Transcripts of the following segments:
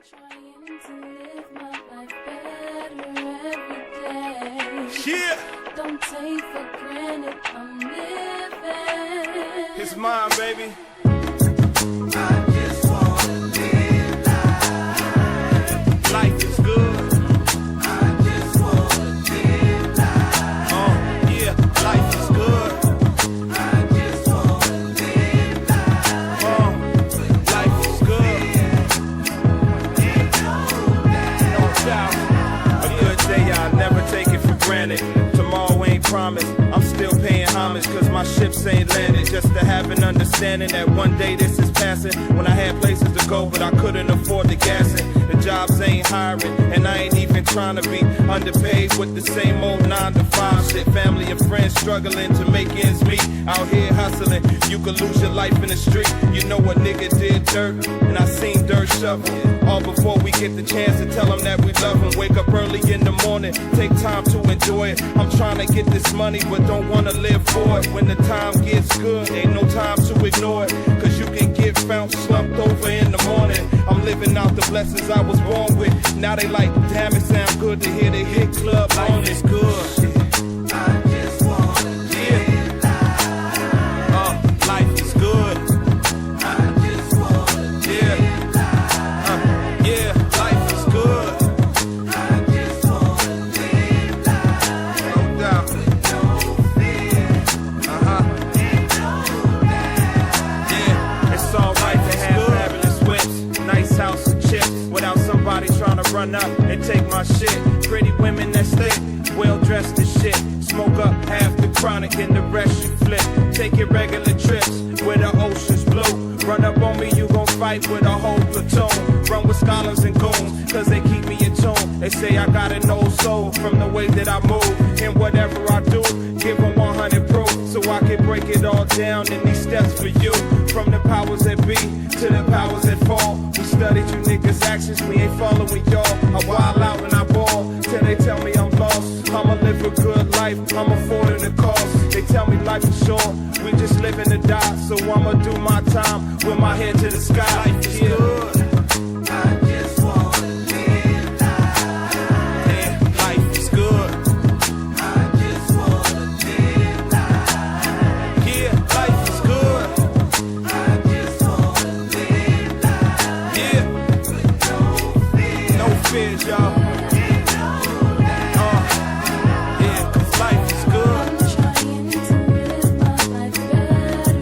Trying to live my life better every day. Yeah. Don't take for granted I'm living. It's mine, baby. I just wanna live life. Life is good. I just wanna live life. Yeah, life is good. I just wanna live life. Life is good. No doubt. A good day, I'll never take it for granted. Tomorrow ain't promised. I'm still paying homage cause my ships ain't landed. Just to have an understanding that one day this is passing. When I had places to go but I couldn't afford the gas it. The jobs ain't hiring and I ain't even trying to be underpaid with the same old 9 to 5 shit. Family and friends struggling to make ends meet. Out here hustling, you could lose your life in the street. You know a nigga did dirt and I seen dirt shovel. All before we get the chance to tell them that we love them. Wake up early in the morning, take time to enjoy it. I'm trying to get this money but don't wanna live for it. When the time gets good, ain't no time to ignore it. Cause you can get found slumped over in the morning. I'm living out the blessings I was born with. Now they like, damn, it sound good to hear the hit club on. Life is good. I just wanna live life. Life is good. I just wanna live life. Yeah, life is good. I just wanna live life. No doubt. No fear and no doubt. Yeah, it's alright to have fabulous whips, nice house and chips, without somebody trying to run up and take my shit. Pretty women that stay well dressed as shit. Smoke up half the chronic and the rest you flip. Take your regular trips where the ocean's blue. Run up on me, you gon' fight with a whole platoon. Run with scholars and goons, cause they keep me in tune. They say I got an old soul from the way that I move. And whatever I do, give them 100 proof. So I can break it all down in these steps for you. From the powers that be to the powers that fall. We studied you niggas' actions, we ain't following y'all. I wild out and I ball, till they tell me I'm lost. I'ma live a good life, I'm affording the cost. They tell me life is short, we just living to die. So I'ma do my time with my head to the sky. Life is good. I just wanna live life. Yeah, life is good. I just wanna live life. Yeah, life is good. I just wanna live life. Yeah, No fear no fears, y'all. and no doubt. Yeah, cause life is good. Trying to live my life better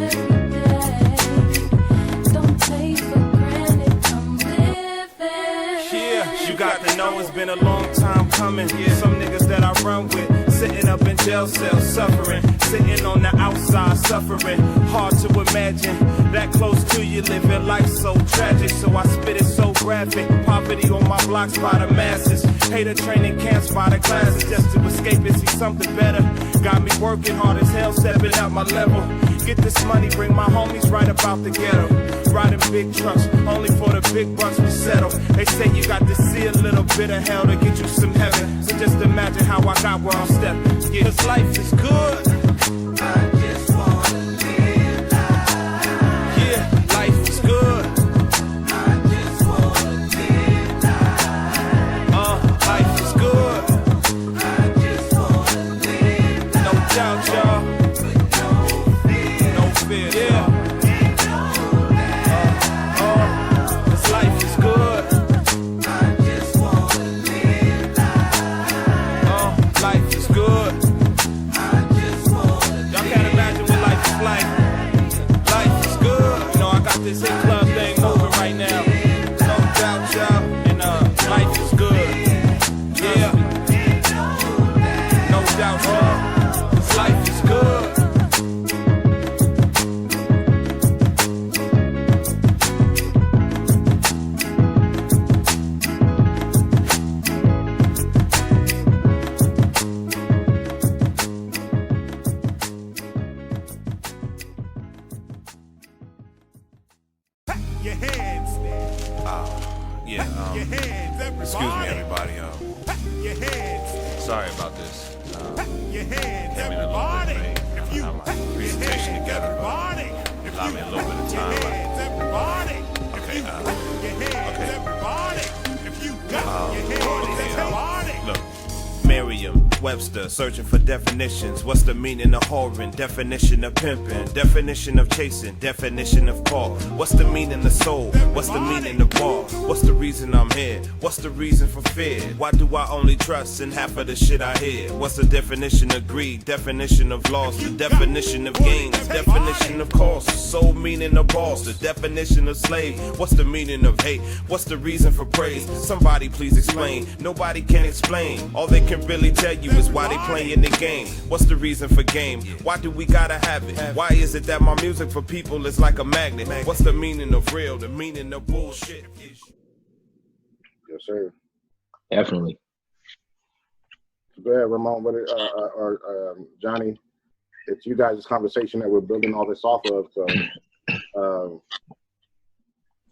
every day. Don't take for granted I'm living. Yeah, you got to know it's been a long time coming. Yeah, some niggas that I run with, sitting up in jail cells, suffering. Sitting on the outside, suffering. Hard to imagine that close to you, living life so tragic. So I spit it so graphic. Poverty on my blocks by the masses. Hater training camps by the classes just to escape and see something better. Got me working hard as hell, stepping up my level. Get this money, bring my homies right about the ghetto. Riding big trucks, only for the big bucks we settle. They say you got to see a little bit of hell to get you some heaven. So just imagine how I got where I'm stepping. Yeah, cause life is good. I just wanna live life. Yeah, life is good. I just wanna live life. Life is good. I just wanna live life. No doubt, y'all. No fear No fear. Yeah. and no doubt. This life is good. I just wanna live life. Life is good. I just wanna Y'all can't imagine what life is like. Life is good. You know, I got this hit club thing moving right now. No doubt, y'all. And life is good. Yeah. No doubt, y'all. This life is good. Your hands, Yeah, your hands, everybody. excuse me, everybody. Your hands, Sorry about this. your hands, Came in a little everybody. bit late. If you I have my your presentation hands, together, but everybody. If allow you me a little bit of your time. hands, everybody. If Okay, you your hands, okay. everybody. Look, Merriam Webster searching for definitions. What's the meaning of whoring? Definition of pimping. Definition of chasing. Definition of call. What's the meaning of soul? What's the meaning of ball? What's the reason I'm here? What's the reason for fear? Why do I only trust in half of the shit I hear? What's the definition of greed? Definition of loss. The definition of gains. Definition of cost. Soul meaning of boss. The definition of slave. What's the meaning of hate? What's the reason for praise? Somebody please explain. Nobody can explain. All they can really tell you is why they playing the game. What's the reason for game? Why do we gotta have it? Why is it that my music for people is like a magnet? What's the meaning of real? The meaning of bullshit? Yes, sir. Definitely. Go ahead, Ramon, Johnny. It's you guys' conversation that we're building all this off of. So,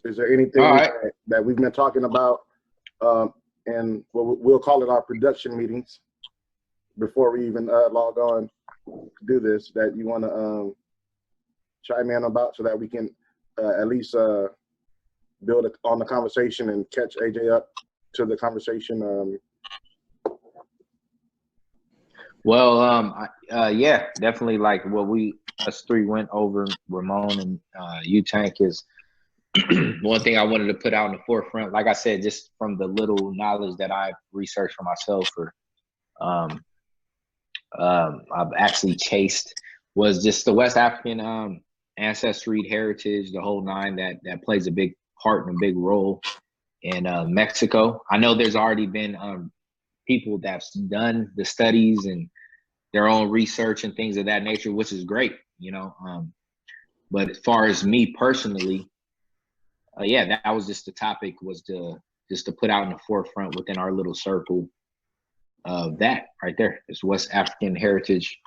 is there anything that we've been talking about, and we'll call it our production meetings before we even log on to do this, that you want to chime in about, so that we can at least build on the conversation and catch AJ up to the conversation? Well, yeah, definitely. Like what us three went over, Ramon and U-Tank, is one thing I wanted to put out in the forefront. Like I said, just from the little knowledge that I've researched for myself, or I've actually chased, was just the West African ancestry, heritage, the whole nine, that plays a big part and a big role in Mexico. I know there's already been people that's done the studies and their own research and things of that nature, which is great, you know. But as far as me personally, yeah, that was just the topic, was to put out in the forefront within our little circle of that right there. It's West African heritage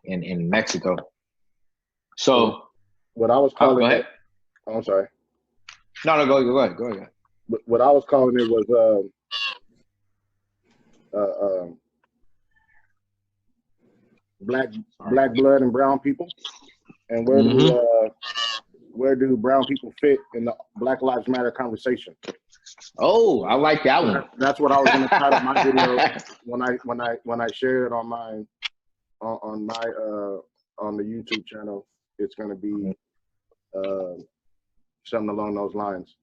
in Mexico. So what I was calling go ahead. I'm sorry. No, go ahead. What I was calling it was black blood and brown people, and where do brown people fit in the Black Lives Matter conversation? Oh, I like that one. That's what I was going to title my video when I share it on the YouTube channel. It's going to be something along those lines.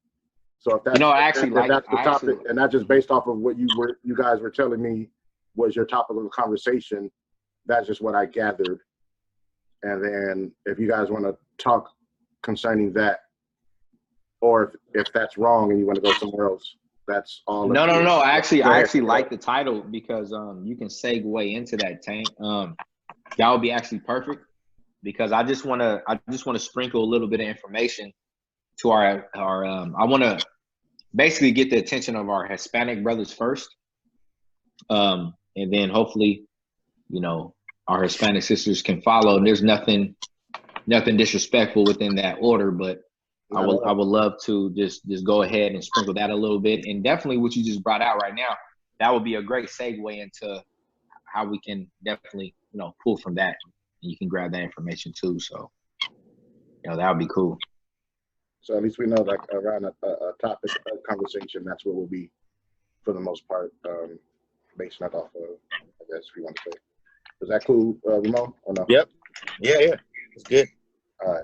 So if that's, that's the topic, and that's just based off of what you guys were telling me was your topic of the conversation, that's just what I gathered. And then if you guys want to talk concerning that, or if that's wrong and you want to go somewhere else, that's all. No. I actually like the title, because you can segue into that, Tank. That would be actually perfect, because I just want to sprinkle a little bit of information to our I want to basically get the attention of our Hispanic brothers first, and then hopefully, you know, our Hispanic sisters can follow. And there's nothing disrespectful within that order, but I would love to just go ahead and sprinkle that a little bit. And definitely what you just brought out right now, that would be a great segue into how we can definitely, you know, pull from that, and you can grab that information too. So, you know, that would be cool. So at least we know that around a topic of conversation, that's where we'll be for the most part, based that off of, I guess, if you want to say. Is that cool, Ramon, or no? Yep. Yeah. It's good. All right.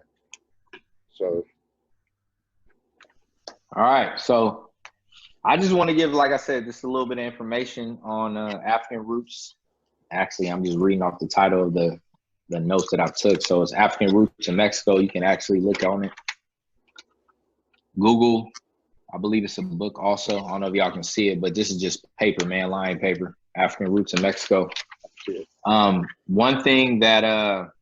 So. All right. So I just want to give, like I said, just a little bit of information on African roots. Actually, I'm just reading off the title of the notes that I took. So it's African Roots in Mexico. You can actually look on it. Google, I believe it's a book also. I don't know if y'all can see it, but this is just paper, man, line paper. African Roots in Mexico. One thing that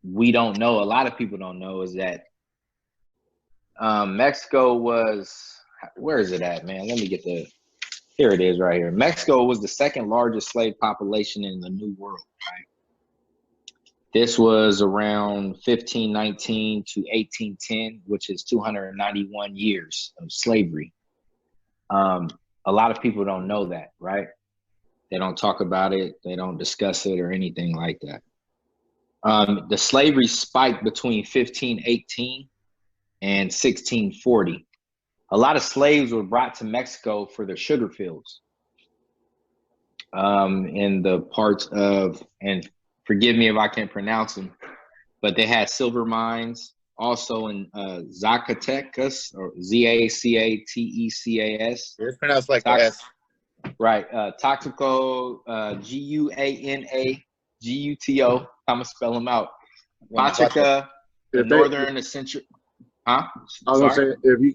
we don't know, a lot of people don't know, is that Mexico was, where is it at, man? Let me get here it is right here. Mexico was the second largest slave population in the New World, right? This was around 1519 to 1810, which is 291 years of slavery. A lot of people don't know that, right? They don't talk about it. They don't discuss it or anything like that. The slavery spiked between 1518 and 1640. A lot of slaves were brought to Mexico for their sugar fields. In the parts of, and forgive me if I can't pronounce them, but they had silver mines also in Zacatecas, or Zacatecas. It's pronounced like S. Right. Toxico, Guanaguato. I'm going to spell them out. Pachaca, the northern essential. Huh? I was gonna say, if you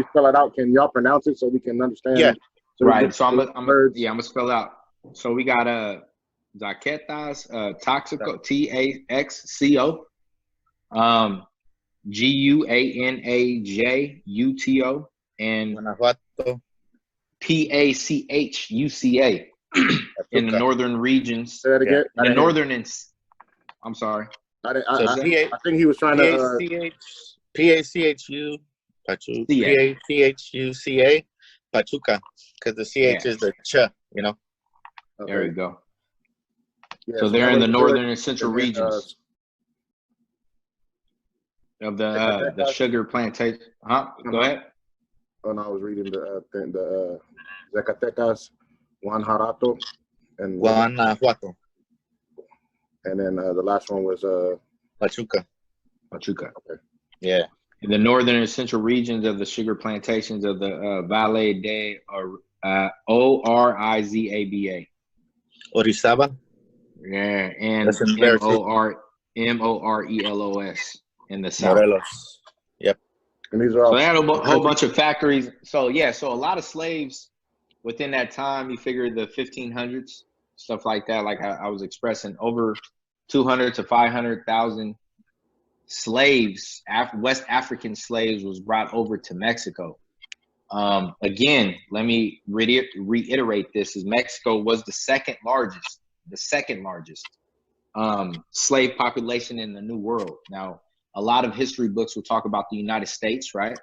spell it out, can y'all pronounce it so we can understand? Yeah. So we Right. can- So I'm words. gonna spell it out. So we got Zacatecas, Toxico, Taxco, Guanajuato, and Guanajuato. Pachuca in the northern regions. Say that again. In the northern and I'm sorry. I So think he was trying to. Pachu, Pachuca, Pachuca, because the CH is the ch, you know. There we go. Yeah, So they're in the northern and central and then, regions of the sugar plantation. Go ahead. Oh no, I was reading the Zacatecas, Guanajuato, and Guanajuato, and then the last one was Pachuca. Pachuca. Yeah. In the northern and central regions of the sugar plantations of the Valle de Orizaba. Orizaba. Yeah, and That's embarrassing. Morelos in the south. Morelos. Yep. and these are all. So they had a whole bunch of factories. So yeah, so a lot of slaves within that time. You figure the 1500s, stuff like that. Like I was expressing, over 200 to 500,000 slaves, West African slaves, was brought over to Mexico. Again, let me reiterate this: is Mexico was the second largest slave population in the New World. Now, a lot of history books will talk about the United States, right?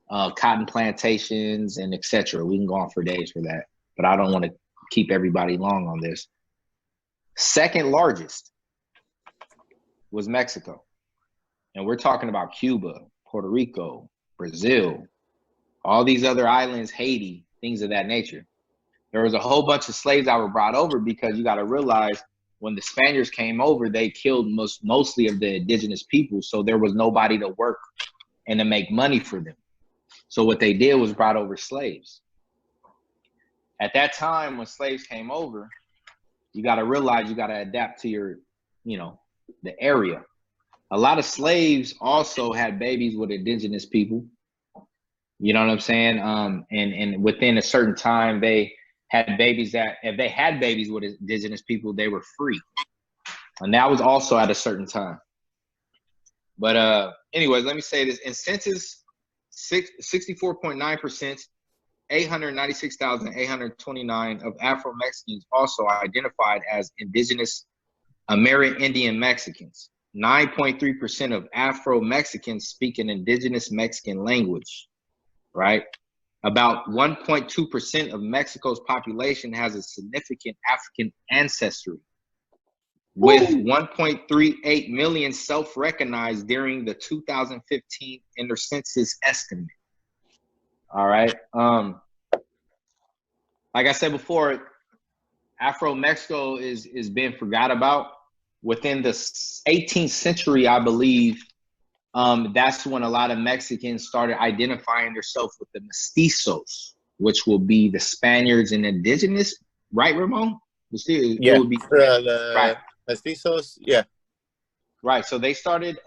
Cotton plantations and etc. We can go on for days for that, but I don't want to keep everybody long on this. Second largest was Mexico. And we're talking about Cuba, Puerto Rico, Brazil, all these other islands, Haiti, things of that nature. There was a whole bunch of slaves that were brought over because you got to realize when the Spaniards came over, they killed mostly of the indigenous people. So there was nobody to work and to make money for them. So what they did was brought over slaves. At that time, when slaves came over, you got to realize you got to adapt to your, the area. A lot of slaves also had babies with indigenous people. You know what I'm saying? And within a certain time, they had babies that, if they had babies with indigenous people, they were free. And that was also at a certain time. But anyways, let me say this. In census 64.9%, 896,829 of Afro-Mexicans also identified as indigenous Amerindian Mexicans. 9.3% of Afro-Mexicans speak an indigenous Mexican language, right? About 1.2% of Mexico's population has a significant African ancestry, with 1.38 million self-recognized during the 2015 intercensus estimate. All right. Like I said before, Afro-Mexico is being forgot about. Within the 18th century, I believe, that's when a lot of Mexicans started identifying themselves with the mestizos, which will be the Spaniards and indigenous, right, Ramon? Yeah, it would be, the mestizos, yeah. Right, so they started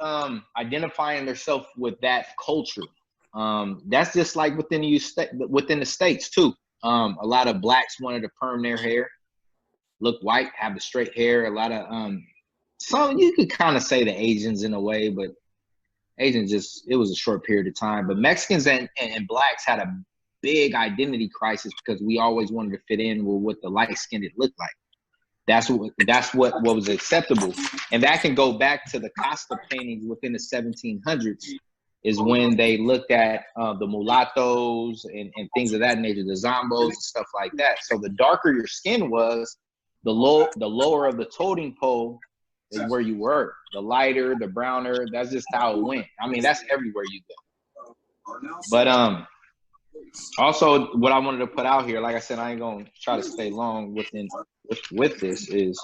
identifying themselves with that culture. That's just like within the States too. A lot of blacks wanted to perm their hair, look white, have the straight hair. A lot of so you could kind of say the Asians in a way, but Asians it was a short period of time. But Mexicans and blacks had a big identity crisis because we always wanted to fit in with what the light skinned looked like. That's what was acceptable. And that can go back to the Costa paintings within the 1700s, is when they looked at the mulattoes and things of that nature, the zombos and stuff like that. So the darker your skin was, the lower of the totem pole is where you were. The lighter, the browner, that's just how it went. I mean, that's everywhere you go. But also what I wanted to put out here, like I said, I ain't gonna try to stay long with this is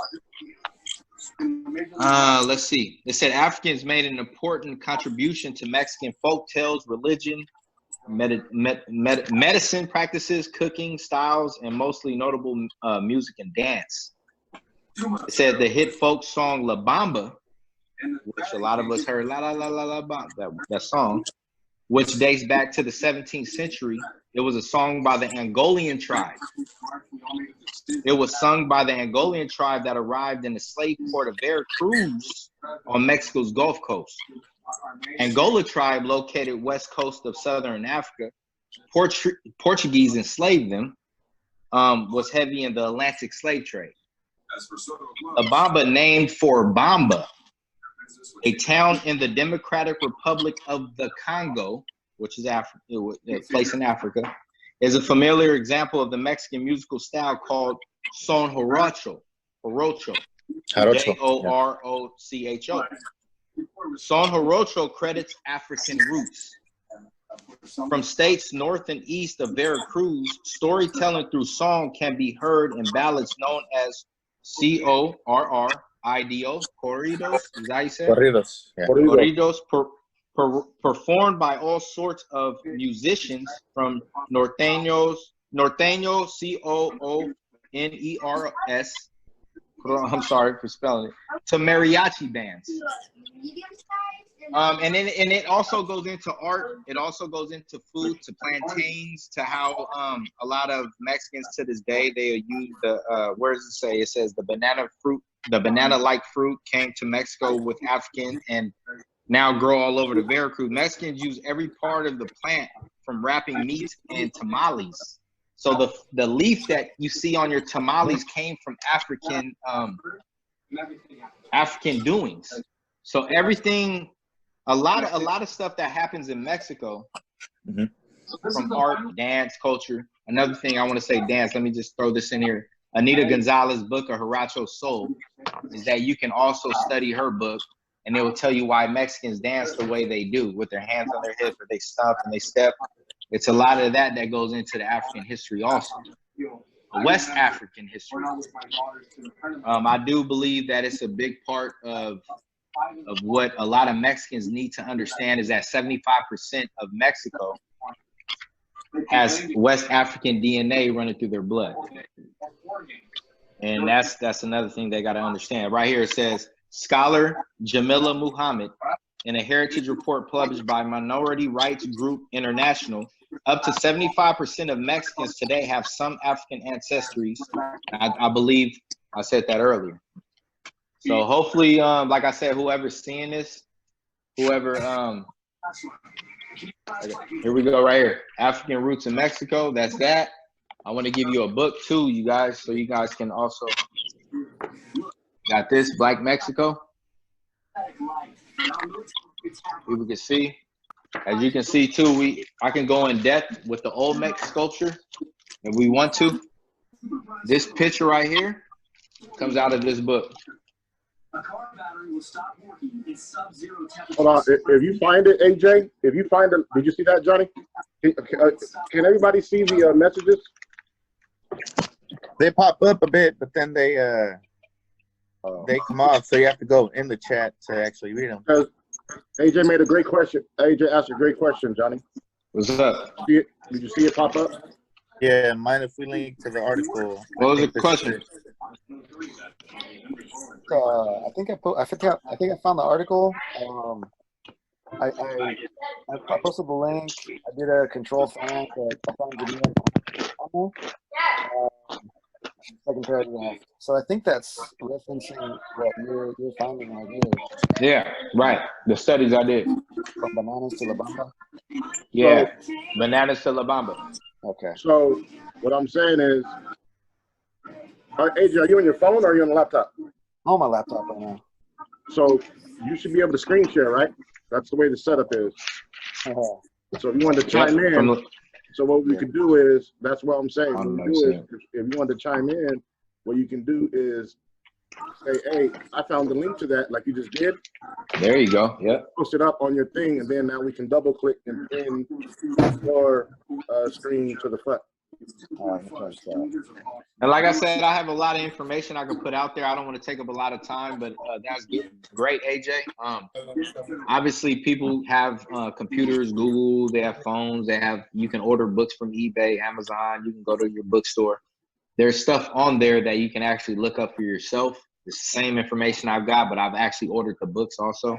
let's see. It said Africans made an important contribution to Mexican folk tales, religion, medicine practices, cooking styles, and mostly notable music and dance. It said the hit folk song La Bamba, which a lot of us heard, la la la la la bamba, that song, which dates back to the 17th century. It was a song by the Angolian tribe. It was sung by the Angolian tribe that arrived in the slave port of Veracruz on Mexico's Gulf Coast. Angola tribe, located west coast of southern Africa, Portuguese enslaved them, was heavy in the Atlantic slave trade. La Bamba, named for Bamba, a town in the Democratic Republic of the Congo, which is a place in Africa, is a familiar example of the Mexican musical style called son jarocho, J-O-R-O-C-H-O. Son jarocho credits African roots. From states north and east of Veracruz, storytelling through song can be heard in ballads known as C-O-R-R-I-D-O, corridos, is that how you say it? Corridos. Yeah. Corridos performed by all sorts of musicians, from norteño, C-O-O-N-E-R-S, I'm sorry for spelling it, to mariachi bands. And it also goes into art. It also goes into food, to plantains, to how a lot of Mexicans to this day, they use the, where does it say? It says the banana-like fruit came to Mexico with African and now grow all over the Veracruz. Mexicans use every part of the plant, from wrapping meat and tamales. So the leaf that you see on your tamales came from African doings. So everything, a lot of stuff that happens in Mexico, from art, dance, culture. Another thing I want to say, dance, let me just throw this in here. Anita Gonzalez's book, A Huaracho Soul, is that you can also study her book, and it will tell you why Mexicans dance the way they do, with their hands on their hips, or they stomp and they step. It's a lot of that goes into the African history also. West African history. I do believe that it's a big part of what a lot of Mexicans need to understand, is that 75% of Mexico has West African DNA running through their blood. And that's another thing they got to understand. Right here it says, scholar Jamila Muhammad, in a heritage report published by Minority Rights Group International, up to 75% of Mexicans today have some African ancestries. I believe I said that earlier. So hopefully, like I said, whoever's seeing this, here we go right here. African Roots in Mexico, that's that. I want to give you a book too, you guys, so you guys can also, got this, Black Mexico. People can see. As you can see too, I can go in depth with the Olmec sculpture if we want to. This picture right here comes out of this book. Hold on. If you find it, AJ, if you find it, did you see that, Johnny? Can everybody see the messages? They pop up a bit, but then they come off, so you have to go in the chat to actually read them. AJ made a great question. AJ asked a great question, Johnny. What's up? Did you see it pop up? Yeah, mind if we link to the article? What was the question? I think I found the article. I posted the link. I did a control find. I found the video. Second paragraph. So I think that's referencing what you're finding right here. Yeah, right. The studies I did. From bananas to La Bamba. Yeah, bananas to La Bamba. Okay. So what I'm saying is, AJ, are you on your phone or are you on the laptop? I'm on my laptop right now. So you should be able to screen share, right? That's the way the setup is. So if you want to chime in, so what we could do is, that's what I'm saying. If you want to chime in, what you can do is say, hey, I found the link to that, like you just did. There you go. Yep. Post it up on your thing, and then now we can double click and pin your screen to the front. And like I said, I have a lot of information I can put out there. I don't want to take up a lot of time, but that's great, AJ. Obviously, people have computers, Google, they have phones, you can order books from eBay, Amazon, you can go to your bookstore. There's stuff on there that you can actually look up for yourself. The same information I've got, but I've actually ordered the books also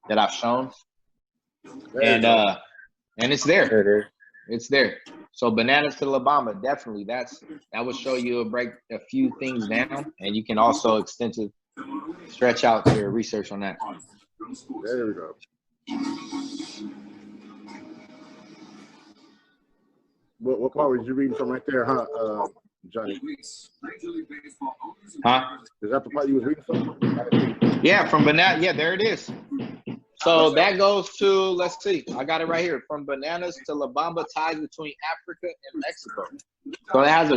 that I've shown. And it's there. It's there. So Bananas to La Bamba, definitely. That will show you break a few things down, and you can also stretch out your research on that. There we go. What part was you reading from right there, huh, Johnny? Huh? Is that the part you was reading from? Yeah, from Banana. Yeah, there it is. So that goes to, let's see, I got it right here. From Bananas to La Bamba, ties between Africa and Mexico. So that has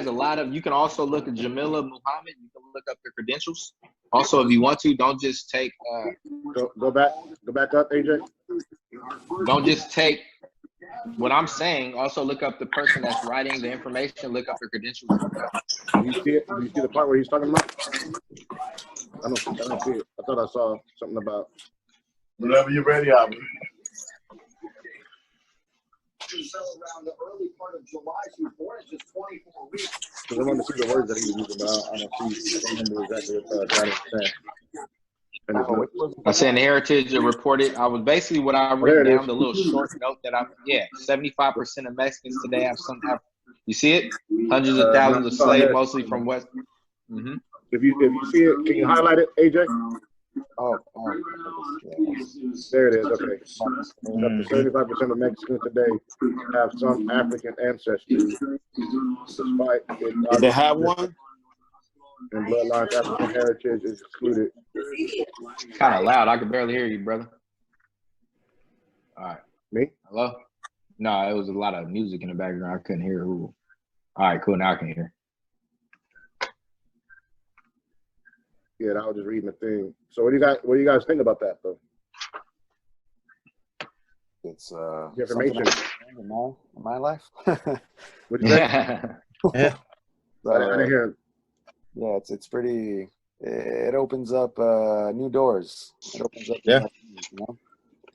a lot of, you can also look at Jamila Muhammad. You can look up their credentials. Also, if you want to, don't just take. Go back up, AJ. Don't just take what I'm saying. Also look up the person that's writing the information. Look up their credentials. Do you see it? Do you see the part where he's talking about? I don't see it. I thought I saw something about. Whenever you're ready, I'll be. Around the early part of July, she was born in just 24 weeks. Because I want to see the words that he was using, but I don't remember exactly what Johnny was saying. I said heritage reported. I was basically what I wrote down, the little short note that 75% of Mexicans today have some. You see it? Hundreds of thousands of slaves, mostly from West. Mm-hmm. If you see it, can you highlight it, AJ? Oh, there it is. Okay. Up to 75% of Mexicans today have some African ancestry, despite Did they have one? And bloodlines African heritage is excluded. Kind of loud. I can barely hear you, brother. All right. Me? Hello? No, it was a lot of music in the background. I couldn't hear who. All right, cool. Now I can hear. Yeah, I was just reading the thing. So what do you guys think about that though? It's information in my life. What'd you say? Yeah. I didn't hear. Yeah, it's pretty. It opens up new doors. It opens up. Yeah.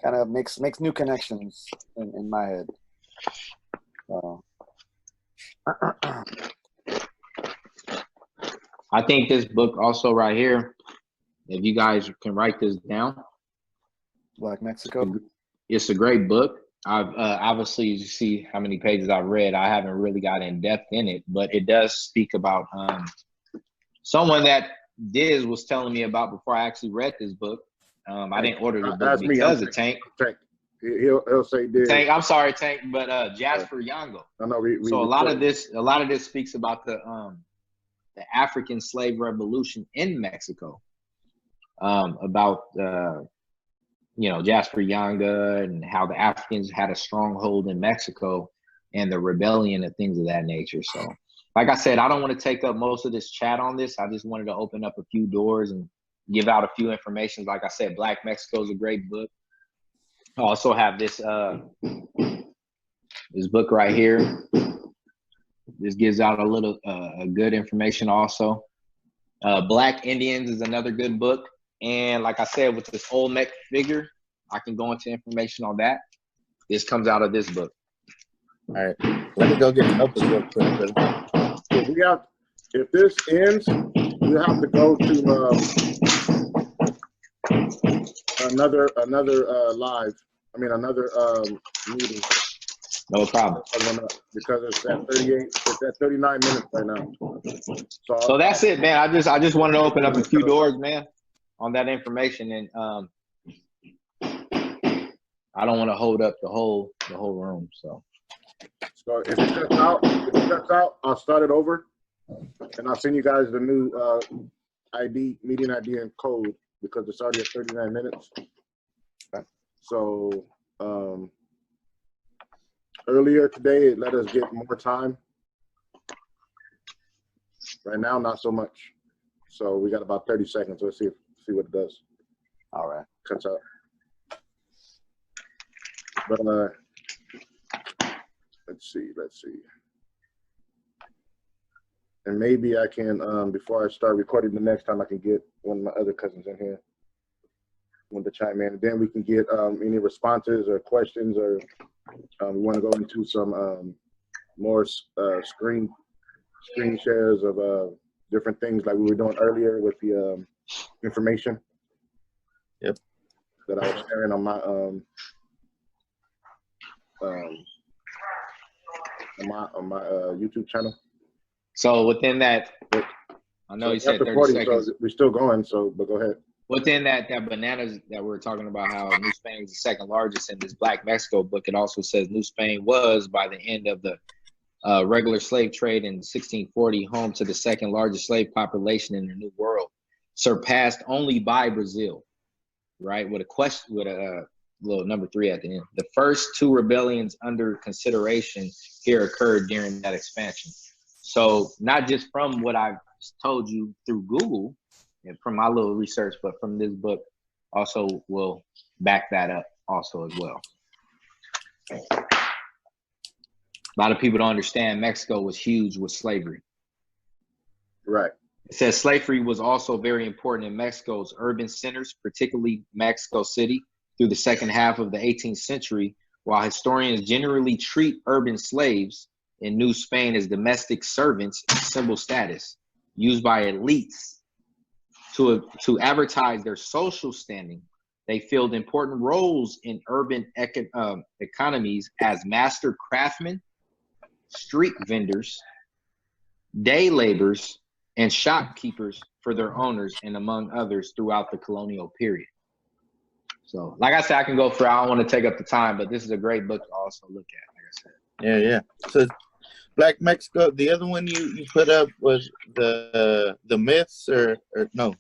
Kind of makes new connections in my head. I think this book also right here, if you guys can write this down. Black Mexico. It's a great book. I've obviously, you see how many pages I've read. I haven't really got in depth in it, but it does speak about someone that Diz was telling me about before I actually read this book. I didn't order the book because of Tank. Tank. He'll say Diz. Tank. I'm sorry, Tank, but Jasper Yango. I know. So a lot of this speaks about the African slave revolution in Mexico. About Jasper Yanga and how the Africans had a stronghold in Mexico and the rebellion and things of that nature. So, like I said, I don't want to take up most of this chat on this. I just wanted to open up a few doors and give out a few information. Like I said, Black Mexico is a great book. I also have this this book right here. This gives out a little good information also. Black Indians is another good book. And like I said, with this Olmec figure, I can go into information on that. This comes out of this book. All right. Let me go get Opus real quick. If this ends, we have to go to another live. I mean, another meeting. No problem. Because it's at 38. It's at 39 minutes right now. So that's it, man. I just wanted to open up a few doors, man, on that information, and I don't want to hold up the whole room. So if it cuts out, I'll start it over, and I'll send you guys the new meeting ID and code because it's already at 39 minutes. So earlier today, it let us get more time. Right now, not so much. So we got about 30 seconds. Let's see what it does. All right. Cuts out. But let's see. And maybe I can, before I start recording the next time, I can get one of my other cousins in here, want to chime in, and then we can get any responses or questions, or we want to go into some more screen shares of different things like we were doing earlier with the information. Yep. That I was sharing on my YouTube channel. So within that, I know you said 30 40, seconds. so we're still going. So, but go ahead. Within that bananas that we're talking about, how New Spain is the second largest in this Black Mexico book, it also says New Spain was, by the end of the regular slave trade in 1640, home to the second largest slave population in the New World, surpassed only by Brazil. Right, with a little number 3 at the end. The first 2 rebellions under consideration here occurred during that expansion. So not just from what I've told you through Google and from my little research, but from this book also will back that up also as well. A lot of people don't understand Mexico was huge with slavery. Right. It says slavery was also very important in Mexico's urban centers, particularly Mexico City, through the second half of the 18th century, while historians generally treat urban slaves in New Spain as domestic servants of symbol status, used by elites to advertise their social standing. They filled important roles in urban economies as master craftsmen, street vendors, day laborers, and shopkeepers for their owners, and among others throughout the colonial period. So, like I said, I can go for, I don't want to take up the time, but this is a great book to also look at, like I Yeah, said. yeah. So Black Mexico, the other one you put up was the myths or no,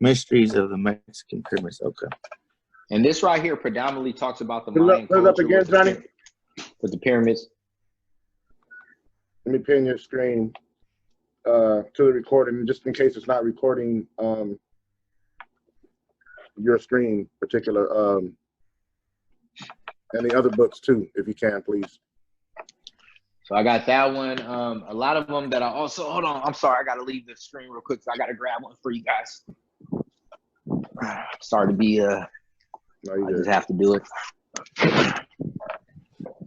mysteries of the Mexican pyramids. Okay. And this right here predominantly talks about the Put Mayan it up culture again, Johnny. with the pyramids. Let me pin your screen to the recording, just in case it's not recording your screen particular, and the other books too, if you can, please. So I got that one. A lot of them that I also, hold on, I'm sorry, I got to leave the screen real quick, so I got to grab one for you guys. Sorry to be, I just have to do it.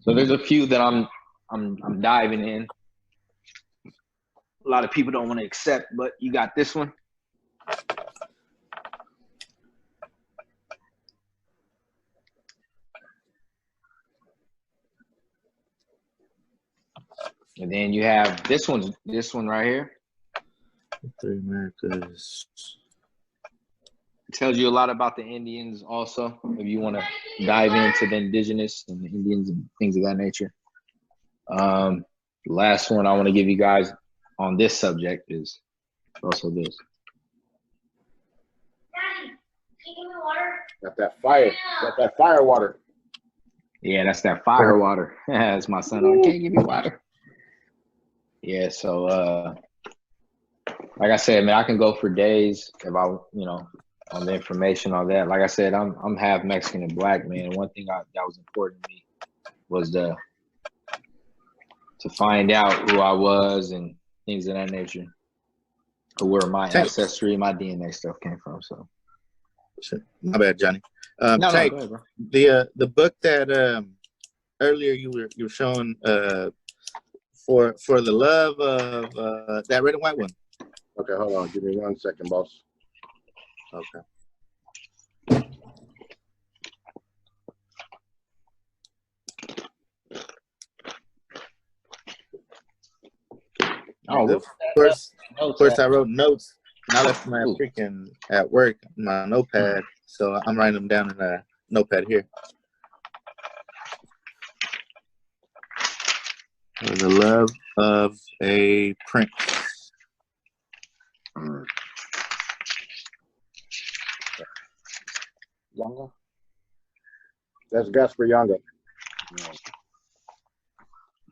So there's a few that I'm diving in. A lot of people don't want to accept, but you got this one. And then you have this one right here. Three Americas. It tells you a lot about the Indians also, if you want to dive into the indigenous and the Indians and things of that nature. Last one I want to give you guys on this subject is also this. Daddy, can you give me water? Got that fire. Got that fire water. Yeah, that's that fire water. That's my son. I can't give you water. Yeah, so like I said, man, I can go for days about, on the information on that. Like I said, I'm half Mexican and Black, man. One thing that was important to me was to find out who I was and things of that nature, or where my ancestry, my DNA stuff came from. So, my bad, Johnny. No, go Tank, ahead, bro. the book that earlier you were showing for the love of that red and white one. Okay, hold on. Give me 1 second, boss. Okay. Oh, Of course, I wrote notes. And I left my freaking at work, my notepad. So I'm writing them down in a notepad here. For the love of a prince. Younger? That's Gaspar Yanga. I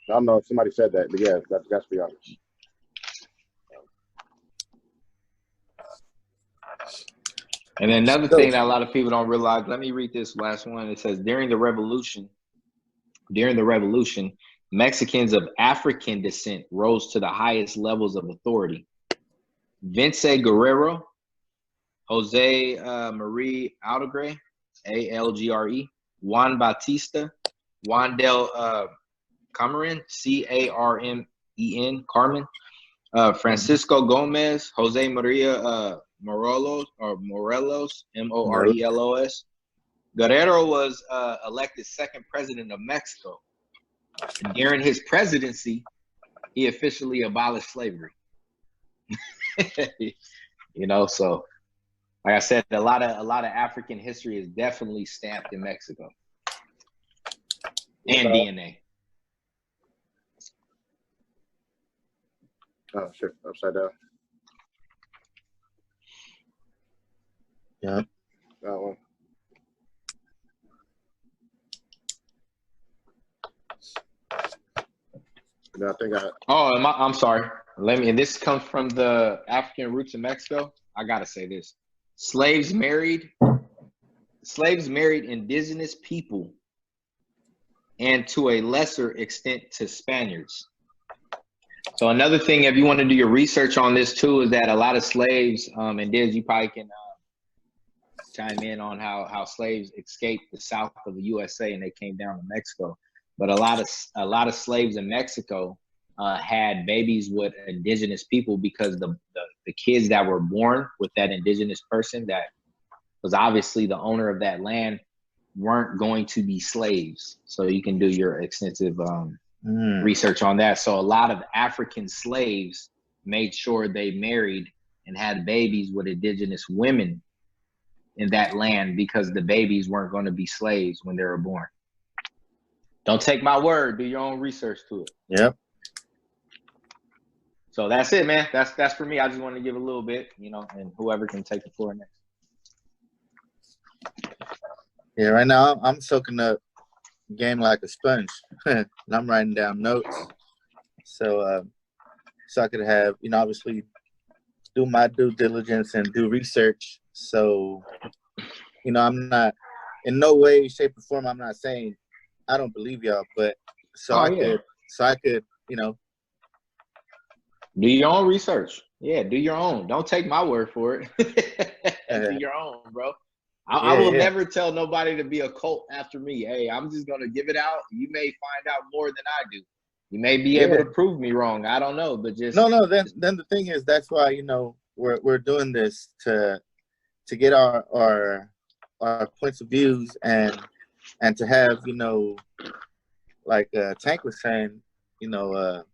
don't know if somebody said that, but yeah, that's Gaspar Yanga. And another So- thing that a lot of people don't realize, let me read this last one. It says, during the revolution, Mexicans of African descent rose to the highest levels of authority. Vince Guerrero, Jose Marie Algre, Algre, Juan Bautista, Juan del Carmen, Carmen, Carmen, Francisco Gomez, Jose Maria Morelos, Morelos. Guerrero was elected second president of Mexico. And during his presidency, he officially abolished slavery. You know, so like I said, a lot of African history is definitely stamped in Mexico and DNA. Oh shit, upside down. Yeah. That one. No, I think I'm sorry. And this comes from the African roots of Mexico. I gotta say this: slaves married indigenous people, and to a lesser extent to Spaniards. So another thing, if you want to do your research on this too, is that a lot of slaves, and Diz, you probably can chime in on how slaves escaped the south of the USA and they came down to Mexico. But a lot of slaves in Mexico had babies with indigenous people because the kids that were born with that indigenous person that was obviously the owner of that land weren't going to be slaves. So you can do your extensive research on that. So a lot of African slaves made sure they married and had babies with indigenous women in that land because the babies weren't going to be slaves when they were born. Don't take my word. Do your own research to it. Yep. So that's it, man. That's for me. I just want to give a little bit, you know, and whoever can take the floor next. Yeah, right now I'm soaking up game like a sponge, and I'm writing down notes. So I could have, you know, obviously do my due diligence and do research. So, you know, I'm not in no way, shape, or form. I'm not saying I don't believe y'all, but I could, you know, do your own research. Yeah, do your own. Don't take my word for it. Do your own, bro. I will never tell nobody to be a cult after me. Hey, I'm just gonna give it out. You may find out more than I do. You may be able to prove me wrong. I don't know, but just no. Then the thing is, that's why, you know, we're doing this to get our points of views and to have, you know, like Tank was saying, you know,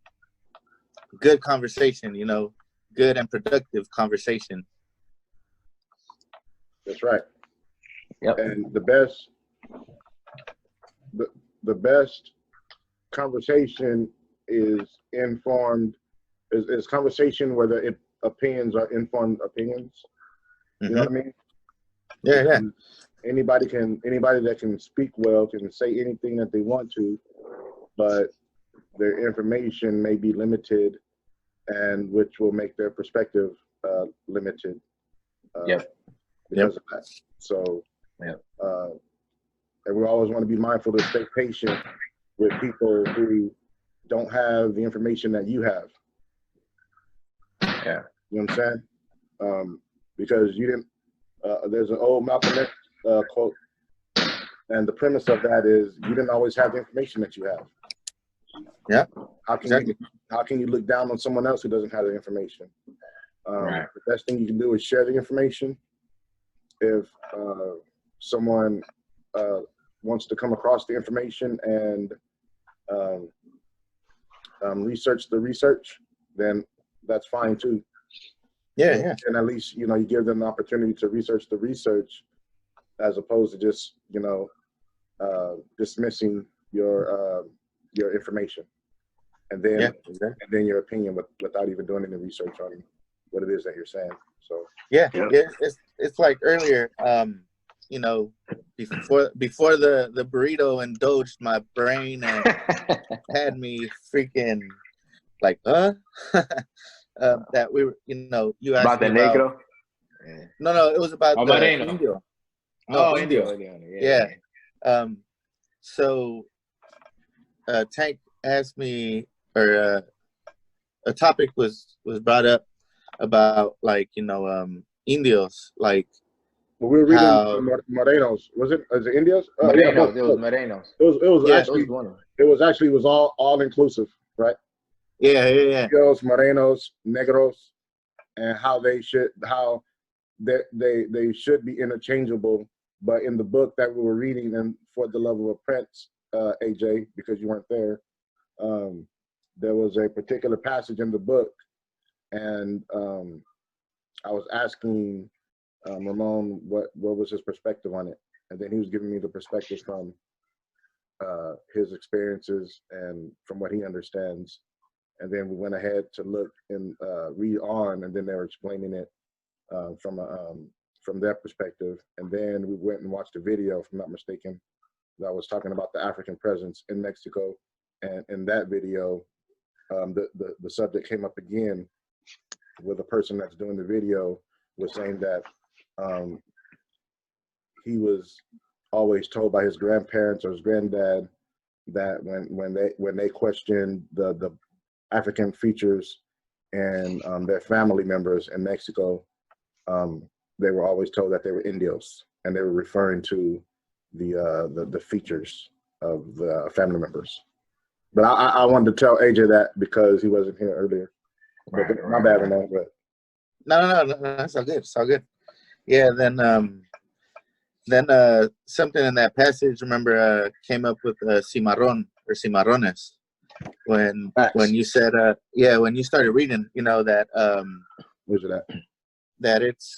good conversation, you know, good and productive conversation. that's right. Yep. And the best conversation is informed, is conversation where the opinions are informed opinions. You know what I mean? Yeah. Anybody that can speak well can say anything that they want to, but their information may be limited, and which will make their perspective limited. Because of that. So, and we always want to be mindful to stay patient with people who don't have the information that you have. Yeah. You know what I'm saying? Because you didn't, there's an old Malcolm X quote, and the premise of that is you didn't always have the information that you have. Yeah. How can you look down on someone else who doesn't have the information? The best thing you can do is share the information. If someone wants to come across the information and research the research, then that's fine too. Yeah. And at least, you know, you give them the opportunity to research the research as opposed to just, you know, dismissing your information and then your opinion without even doing any research on what it is that you're saying. So it's like earlier, you know, before the burrito indulged my brain and had me freaking like that we were, you know, you asked about the me about negro. Yeah. No, it was about Oh, the Moreno. Indio. No, Oh, Indio. Indio. Yeah. So Tank asked me, or a topic was brought up about, like, Indios, like But we were reading how, Morenos. Was it? Is it Indios? Yeah, Morenos. It was Morenos. It was yeah, actually Those one of them. it was all inclusive, right? yeah. Indios, Morenos, Negros, and how they should should be interchangeable. But in the book that we were reading, and For the Love of a Prince, AJ, because you weren't there, there was a particular passage in the book, and I was asking Ramon what was his perspective on it, and then he was giving me the perspective from his experiences and from what he understands, and then we went ahead to look and read on, and then they were explaining it from their perspective, and then we went and watched a video, if I'm not mistaken, that was talking about the African presence in Mexico, and in that video, the subject came up again, where the person that's doing the video was saying that he was always told by his grandparents or his granddad that when they questioned the African features and their family members in Mexico, they were always told that they were Indios, and they were referring to the features of the family members. But I wanted to tell AJ that because he wasn't here earlier. But my bad on that. But No, that's all good. It's all good. Yeah, then something in that passage, remember, came up with cimarron or cimarrones when you said when you started reading, that where's it at? that it's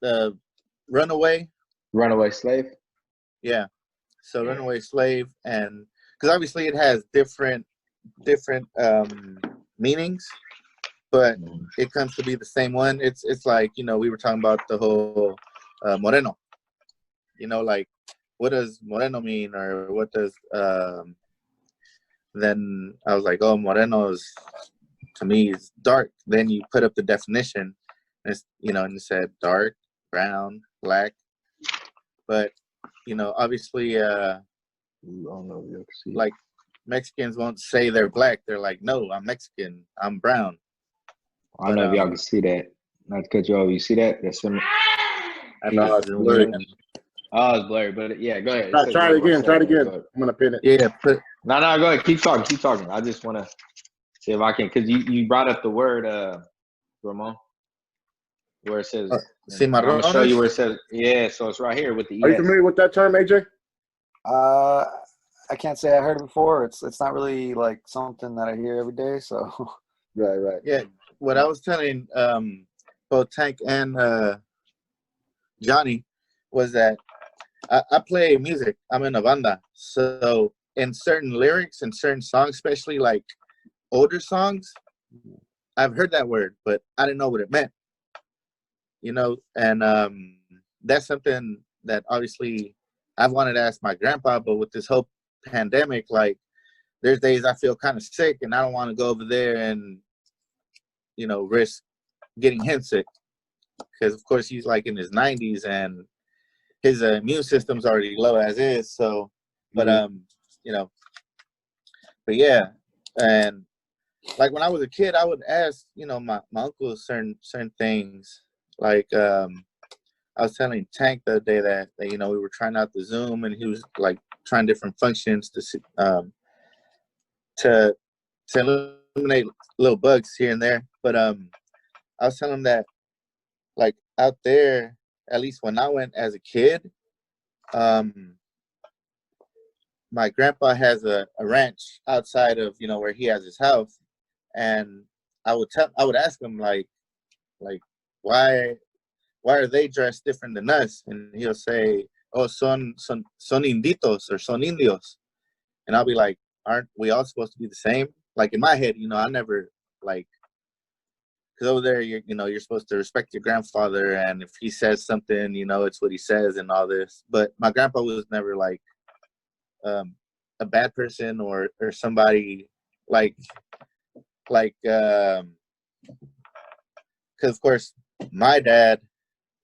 the runaway slave. Yeah, so runaway slave, and because obviously it has different meanings, but it comes to be the same one. It's like, we were talking about the whole moreno, like, what does moreno mean, or what does then I was like, oh, moreno is, to me, is dark. Then you put up the definition, and it's, and it said dark, brown, black, but obviously like, Mexicans won't say they're black. They're like, no, I'm Mexican, I'm brown. I don't know if y'all can see that. Not to cut you off. You see that? That's some. No, it's blurry. Oh, it's blurry. But yeah, go ahead. Try it again. Try it again. I'm gonna pin it. Yeah. No, go ahead. Keep talking. I just want to see if I can, because you brought up the word, Ramon, where it says. I'm gonna show you where it says. Yeah, so it's right here with the. Are you familiar with that term, AJ? I can't say I heard it before. It's not really like something that I hear every day. So. Right. Yeah. What I was telling both Tank and Johnny was that I play music. I'm in a banda. So in certain lyrics and certain songs, especially like older songs, I've heard that word, but I didn't know what it meant. And that's something that obviously I've wanted to ask my grandpa, but with this whole pandemic, like, there's days I feel kind of sick and I don't want to go over there and, risk getting him sick, because of course he's like in his 90s and his immune system's already low as is. So, but but yeah, and like when I was a kid, I would ask, my uncles certain things. Like I was telling Tank the other day that we were trying out the Zoom, and he was like trying different functions to eliminate little bugs here and there. But I was telling him that, like, out there, at least when I went as a kid, my grandpa has a ranch outside of where he has his house, and I would ask him like why are they dressed different than us? And he'll say, oh, son inditos, or son indios. And I'll be like, aren't we all supposed to be the same? Like, in my head, I never, like, because over there, you're supposed to respect your grandfather, and if he says something, it's what he says and all this. But my grandpa was never like a bad person or somebody like of course my dad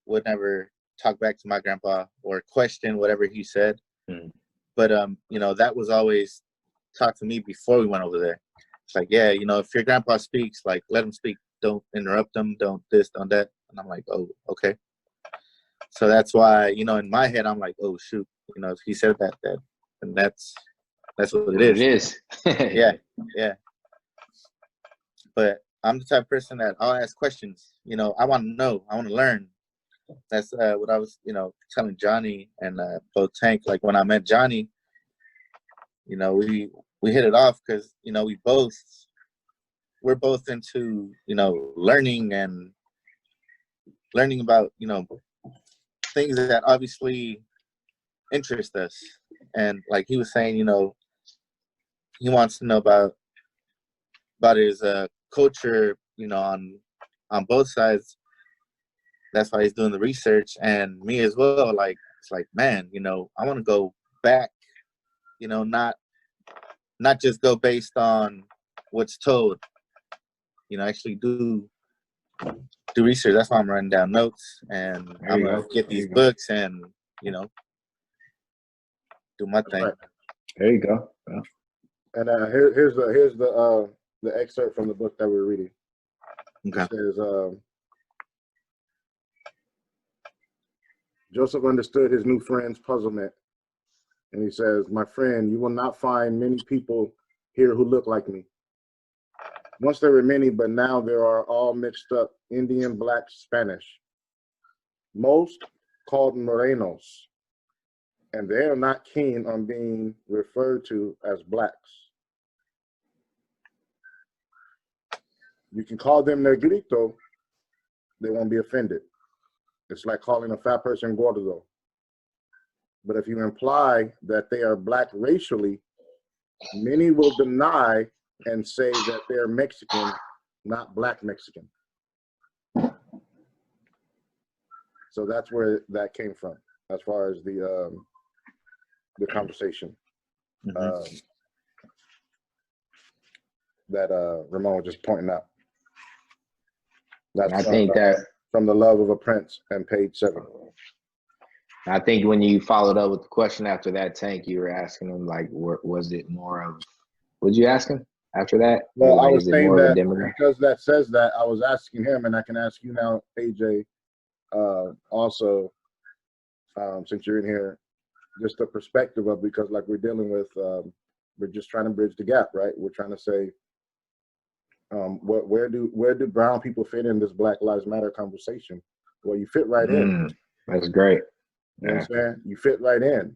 would never talk back to my grandpa or question whatever he said. But you know, that was always taught to me before we went over there. It's like, yeah, you know, if your grandpa speaks, like, let him speak. Don't interrupt him. Don't this, don't that. And I'm like, oh, okay. So that's why, you know, in my head, I'm like, oh shoot, you know, if he said that, and that's what it is. Yeah, yeah. But I'm the type of person that I'll ask questions. You know, I want to know. I want to learn. That's what I was, you know, telling Johnny and both Tank. Like when I met Johnny, you know, we hit it off because, you know, we're both into, you know, learning about, you know, things that obviously interest us. And like he was saying, you know, he wants to know about his culture, you know, on both sides. That's why he's doing the research, and me as well. Like, it's like, man, you know, I want to go back, you know, not just go based on what's told, you know, actually do research. That's why I'm writing down notes, and I'm gonna get these books and, you know, do my thing. Right. There you go. Yeah. And here's the excerpt from the book that we're reading. Okay. It says, Joseph understood his new friend's puzzlement, and he says, "My friend, you will not find many people here who look like me. Once there were many, but now there are all mixed up: Indian, black, Spanish. Most called morenos, and they are not keen on being referred to as blacks. You can call them negrito, they won't be offended. It's like calling a fat person gordo. But if you imply that they are black racially, many will deny and say that they're Mexican, not black Mexican." So that's where that came from, as far as the conversation that Ramon was just pointing out. That's I think that from The Love of a Prince and page 7. I think when you followed up with the question after that, Tank, you were asking him, like, was it more of, would you ask him after that? Well, like, I was saying that demographic? because that says that, I was asking him, and I can ask you now, AJ, also, since you're in here, just the perspective of, because like we're dealing with, we're just trying to bridge the gap, right? We're trying to say, where do brown people fit in this Black Lives Matter conversation? Well, you fit right in. That's great. You know what I'm saying? You fit right in.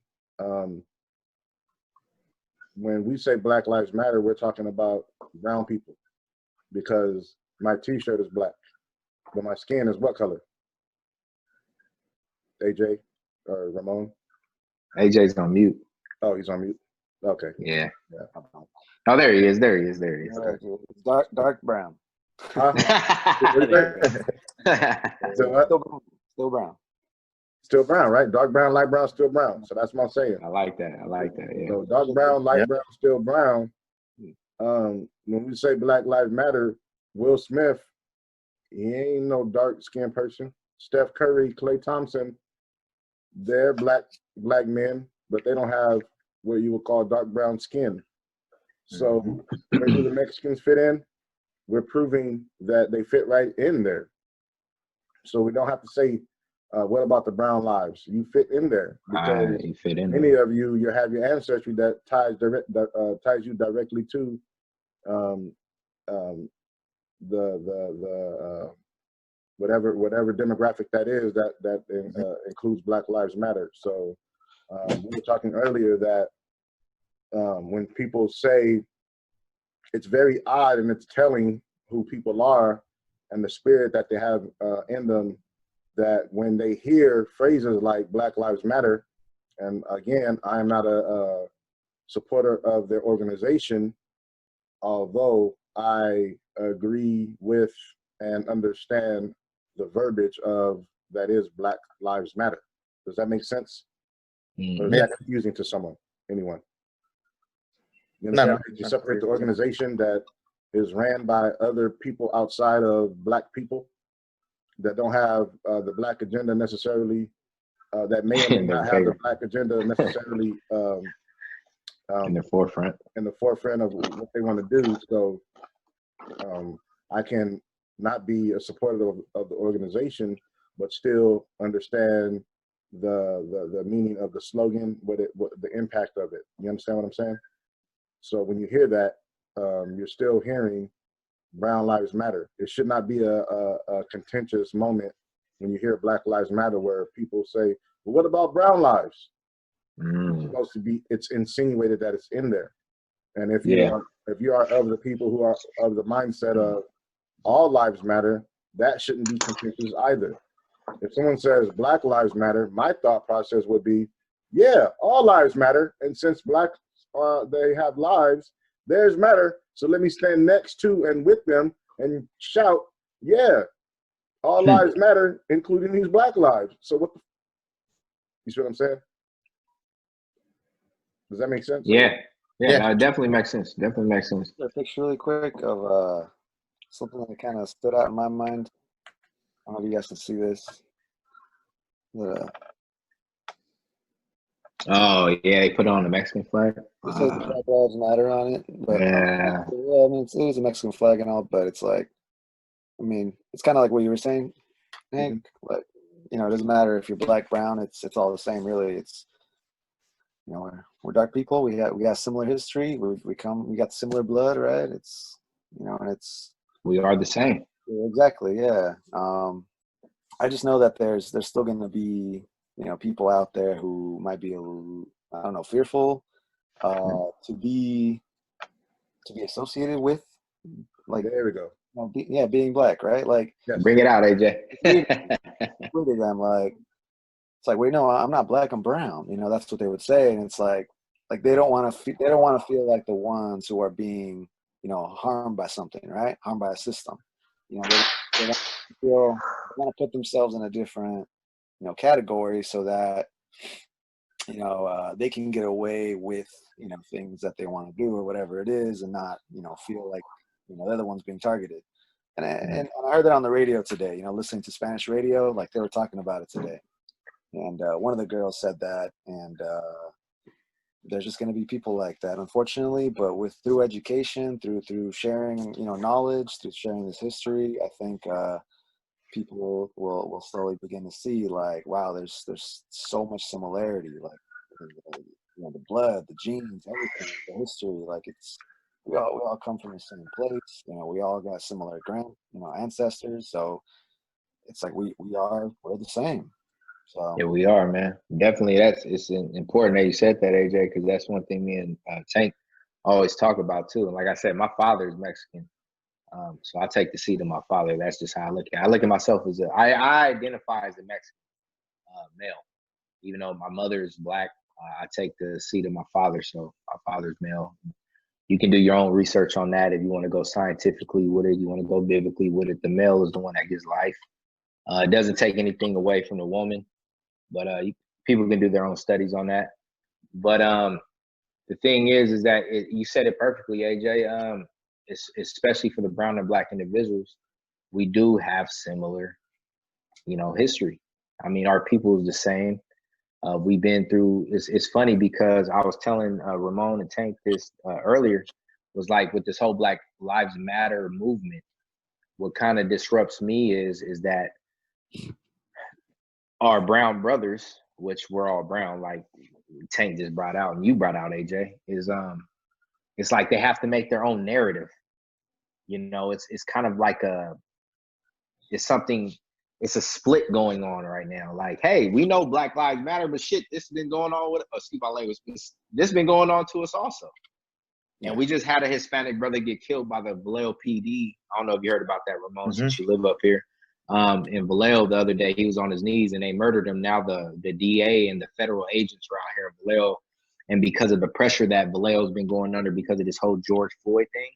When we say Black Lives Matter, we're talking about brown people, because my t-shirt is black, but my skin is what color? AJ or Ramon? AJ's on mute. Oh, he's on mute. Okay. Yeah. Oh, there he is. There he is. Dark brown. Huh? Still brown. Still brown, right? Dark brown, light brown, still brown. So that's what I'm saying. I like that. Yeah. So dark brown, light brown, still brown. When we say Black Lives Matter, Will Smith, he ain't no dark skinned person. Steph Curry, Klay Thompson, they're black men, but they don't have what you would call dark brown skin. So where do the Mexicans fit in? We're proving that they fit right in there. So we don't have to say, what about the brown lives? You fit in there, because you fit in many of you have your ancestry that ties you directly to the whatever demographic that is, that includes Black Lives Matter. So we were talking earlier that when people say, it's very odd and it's telling who people are and the spirit that they have in them, that when they hear phrases like Black Lives Matter, and again, I am not a supporter of their organization, although I agree with and understand the verbiage of that is Black Lives Matter. Does that make sense? Or is that confusing to anyone? You know, you separate the organization that is ran by other people outside of Black people that don't have the black agenda necessarily, that may or may In their not have the favor. black agenda necessarily In the forefront. in the forefront of what they want to do. So I can not be a supporter of the organization, but still understand the meaning of the slogan, what the impact of it. You understand what I'm saying? So when you hear that, you're still hearing Brown Lives Matter. It should not be a contentious moment when you hear Black Lives Matter, where people say, well, what about brown lives? It's supposed to be, it's insinuated that it's in there. And if you are of the people who are of the mindset of all lives matter, that shouldn't be contentious either. If someone says Black Lives Matter, my thought process would be, yeah, all lives matter. And since blacks, they have lives, theirs matter. So let me stand next to and with them and shout, yeah, all lives matter, including these black lives. So what you see what I'm saying? Does that make sense? Yeah, no, it definitely makes sense. Definitely makes sense. A picture really quick of something that kind of stood out in my mind. I don't know if you guys can see this. Oh yeah, they put it on the Mexican flag. It says Black Lives Matter on it, but Yeah. I mean, it is a Mexican flag and all, but it's like, I mean, it's kind of like what you were saying, Hank. Like, you know, it doesn't matter if you're black, brown. It's all the same, really. It's, you know, we're dark people. We got similar history. We got similar blood, right? It's, you know, and it's, We are the same. exactly, yeah. I just know that there's still going to be, you know, people out there who might be a little, I don't know, fearful to be associated with, like, there we go. You know, being black, right? Like, Yes. Bring it out, AJ. to them, like, it's like, wait, no, I'm not black, I'm brown. You know, that's what they would say, and it's like they don't want to feel like the ones who are being, you know, harmed by something, right? Harmed by a system. You know, they want to put themselves in a different, you know, category so that, you know, they can get away with, you know, things that they want to do or whatever it is, and not, you know, feel like, you know, they're the ones being targeted. And I heard that on the radio today, you know, listening to Spanish radio, like they were talking about it today. And one of the girls said that, and there's just going to be people like that, unfortunately. But through education, through sharing, you know, knowledge, through sharing this history, I think people will slowly begin to see, like, wow, there's so much similarity, like, you know, the blood, the genes, everything, the history, like, it's we all come from the same place. You know, we all got similar ancestors. So it's like we're the same. So Yeah, we are, man. Definitely, it's important that you said that, AJ, because that's one thing me and Tank always talk about too. And like I said, my father is Mexican, so I take the seat of my father. That's just how I look at it. I look at myself as I identify as a Mexican male, even though my mother is black. I take the seat of my father, so my father's male. You can do your own research on that if you want to go scientifically with it. You want to go biblically with it. The male is the one that gives life. It doesn't take anything away from the woman, but people can do their own studies on that. But the thing is that you said it perfectly, AJ. Especially for the brown and black individuals, we do have similar, you know, history. I mean, our people is the same. We've been through. It's funny because I was telling Ramon and Tank this earlier. Was like with this whole Black Lives Matter movement. What kind of disrupts me is that our brown brothers, which we're all brown, like Tank just brought out and you brought out, AJ, is it's like they have to make their own narrative. You know, it's kind of like it's a split going on right now. Like, hey, we know Black Lives Matter, but shit, this has been going on with, excuse my language, this been going on to us also. And we just had a Hispanic brother get killed by the Vallejo PD. I don't know if you heard about that, Ramon, since you live up here. In Vallejo the other day, he was on his knees and they murdered him. Now the DA and the federal agents are out here in Vallejo. And because of the pressure that Vallejo's been going under because of this whole George Floyd thing,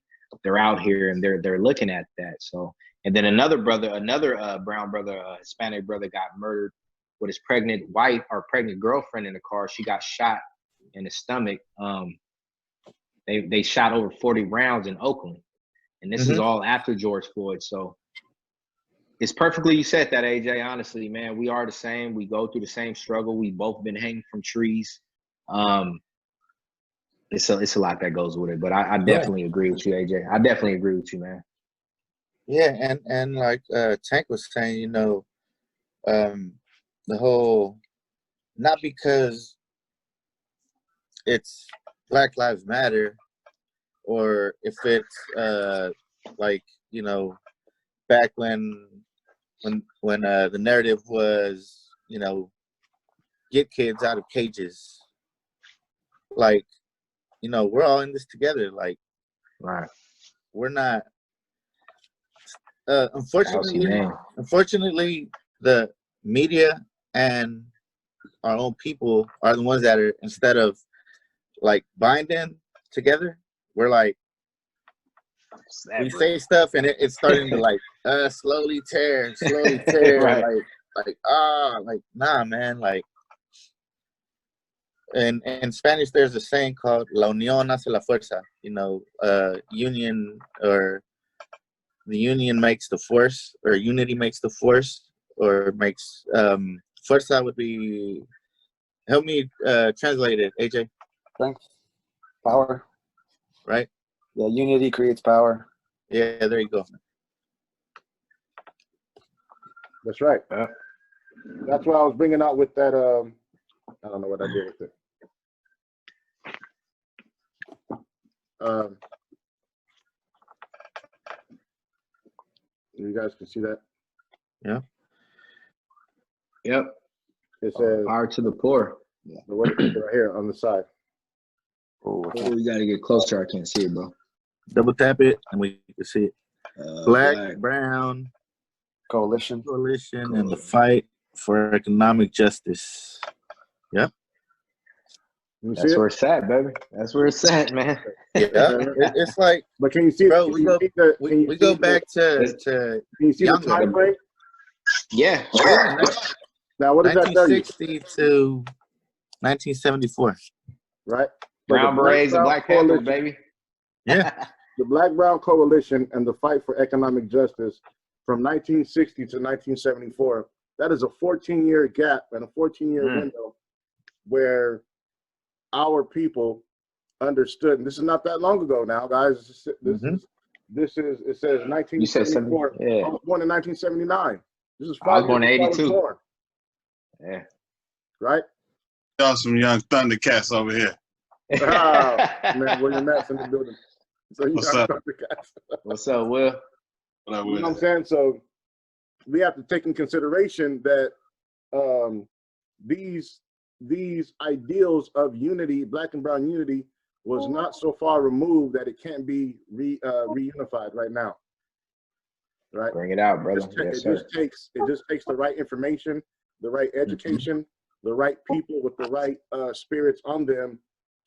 they're out here and they're looking at that. So, and then another brown brother, Hispanic brother got murdered with his pregnant wife or pregnant girlfriend in the car. She got shot in the stomach. They shot over 40 rounds in Oakland. And this is all after George Floyd. So It's perfectly you said that, AJ. Honestly, man, we are the same. We go through the same struggle. We both been hanging from trees. It's a lot that goes with it. But I definitely agree with you, AJ. I definitely agree with you, man. Yeah, and like Tank was saying, you know, the whole, not because it's Black Lives Matter, or if it's like, you know, back when the narrative was, you know, get kids out of cages. Like, you know, we're all in this together. Like, Right. we're not. Unfortunately, the media and our own people are the ones that are, instead of like binding together, we're like, we say stuff and it's starting to like slowly tear, Right. like nah, man, like. And in Spanish, there's a saying called "La unión hace la fuerza." You know, union, or the union makes the force, or unity makes the force, or makes fuerza would be. Help me translate it, AJ. Strength, power. Right? Yeah, unity creates power. Yeah, there you go. That's right. That's what I was bringing out with that. I don't know what I did with it. You guys can see that? Yeah. Yep. It says power to the poor. Right here on the side. Oh, we got to get closer. I can't see it, bro. Double tap it and we can see it. Black, brown coalition, and the fight for economic justice. Yep. That's where it's at, baby. That's where it's at, man. Yeah, it's like. But can you see? Bro, we go back to. Can you see the time frame? Yeah. Now, what does that tell you? 1960 to 1974. Right. Brown berets and Black Panther, baby. Yeah. The Black-Brown Coalition and the fight for economic justice from 1960 to 1974. That is a 14-year gap and a 14-year window where our people understood, and this is not that long ago now, guys. This is it says 1974. Yeah. I was born in 1979. This is 5 I was born in years before I was 82. born. Yeah. Right? Y'all some young Thundercats over here. Man, William Matt's in the building. So you What's got up? What's up, Will? What up, You Will? know what I'm saying? So we have to take in consideration that these ideals of unity, Black and Brown unity, was not so far removed that it can't be reunified right now. Right? Bring it out, brother. It just takes the right information, the right education, the right people with the right spirits on them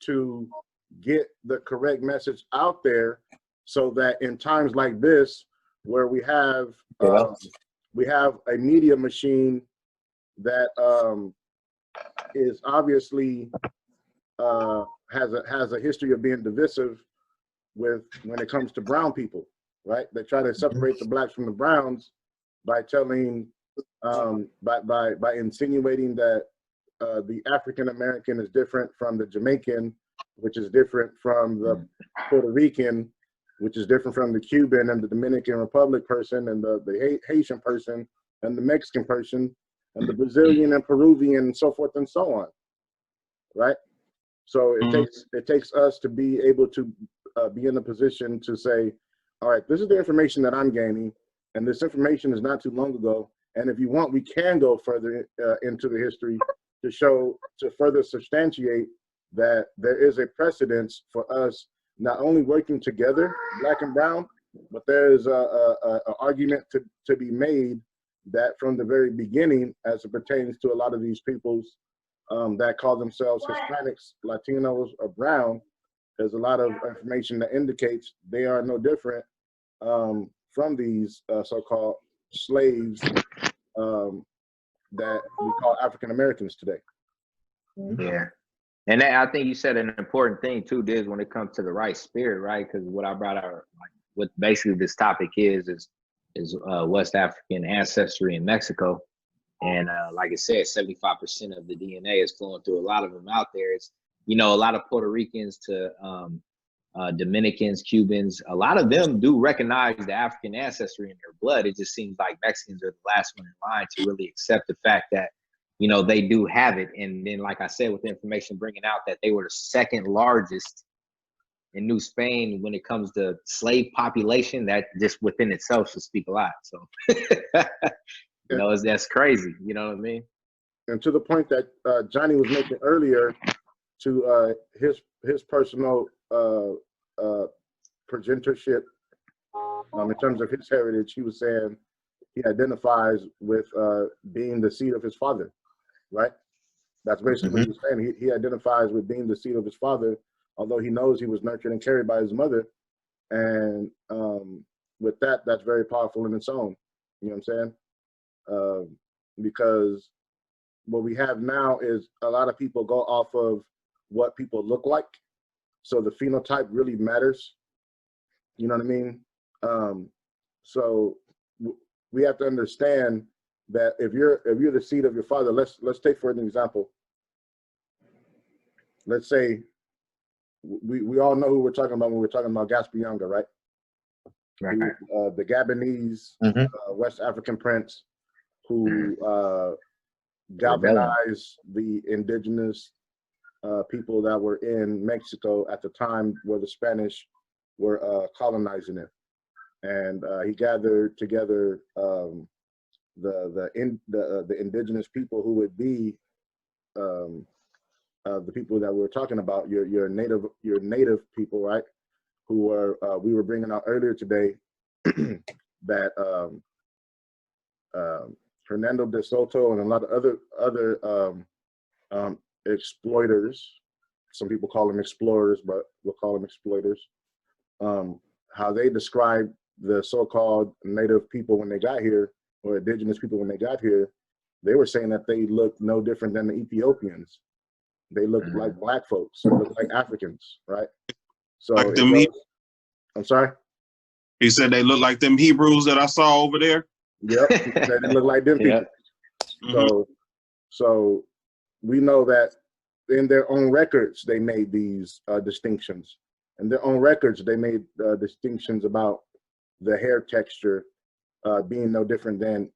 to get the correct message out there, so that in times like this, where we have a media machine that is obviously has a history of being divisive when it comes to brown people, right? They try to separate the blacks from the browns by telling by insinuating that the African American is different from the Jamaican, which is different from the Puerto Rican, which is different from the Cuban and the Dominican Republic person, and the Haitian person, and the Mexican person, and the Brazilian and Peruvian, and so forth and so on, right? So it takes us to be able to be in a position to say, all right, this is the information that I'm gaining, and this information is not too long ago, and if you want, we can go further into the history to further substantiate that there is a precedence for us not only working together, Black and Brown, but there is a argument to be made that from the very beginning, as it pertains to a lot of these peoples that call themselves Hispanics, Latinos, or Brown, there's a lot of information that indicates they are no different from these so-called slaves that we call African Americans today. Yeah. And I think you said an important thing too, Diz, when it comes to the right spirit, right? Because what I brought out, like, what basically this topic is is West African ancestry in Mexico. And like I said, 75% of the DNA is flowing through a lot of them out there. It's, you know, a lot of Puerto Ricans to Dominicans, Cubans, a lot of them do recognize the African ancestry in their blood. It just seems like Mexicans are the last one in line to really accept the fact that, you know, they do have it. And then, like I said, with the information bringing out that they were the second largest in New Spain when it comes to slave population, that just within itself should speak a lot. So, you know, that's crazy. You know what I mean? And to the point that Johnny was making earlier, to his personal progenitership, in terms of his heritage, he was saying he identifies with being the seed of his father, right? That's basically what he was saying. He identifies with being the seed of his father, although he knows he was nurtured and carried by his mother. And with that, that's very powerful in its own. You know what I'm saying? Because what we have now is a lot of people go off of what people look like. So the phenotype really matters. You know what I mean? So we have to understand that if you're the seed of your father, let's take for an example. Let's say we all know who we're talking about when we're talking about Gaspar Younger, right? Right. The Gabonese West African prince who galvanized the indigenous people that were in Mexico at the time where the Spanish were colonizing it, and he gathered together the indigenous people who would be the people that we're talking about, your native people, right? Who were we were bringing out earlier today that Hernando de Soto and a lot of other exploiters, some people call them explorers, but we'll call them exploiters, how they describe the so-called native people when they got here, or indigenous people when they got here. They were saying that they looked no different than the Ethiopians. They looked like black folks, they looked like Africans, right? So like them I'm sorry? He said they look like them Hebrews that I saw over there. Yep, they look like them people. So we know that in their own records, they made these distinctions. In their own records, they made distinctions about the hair texture being no different than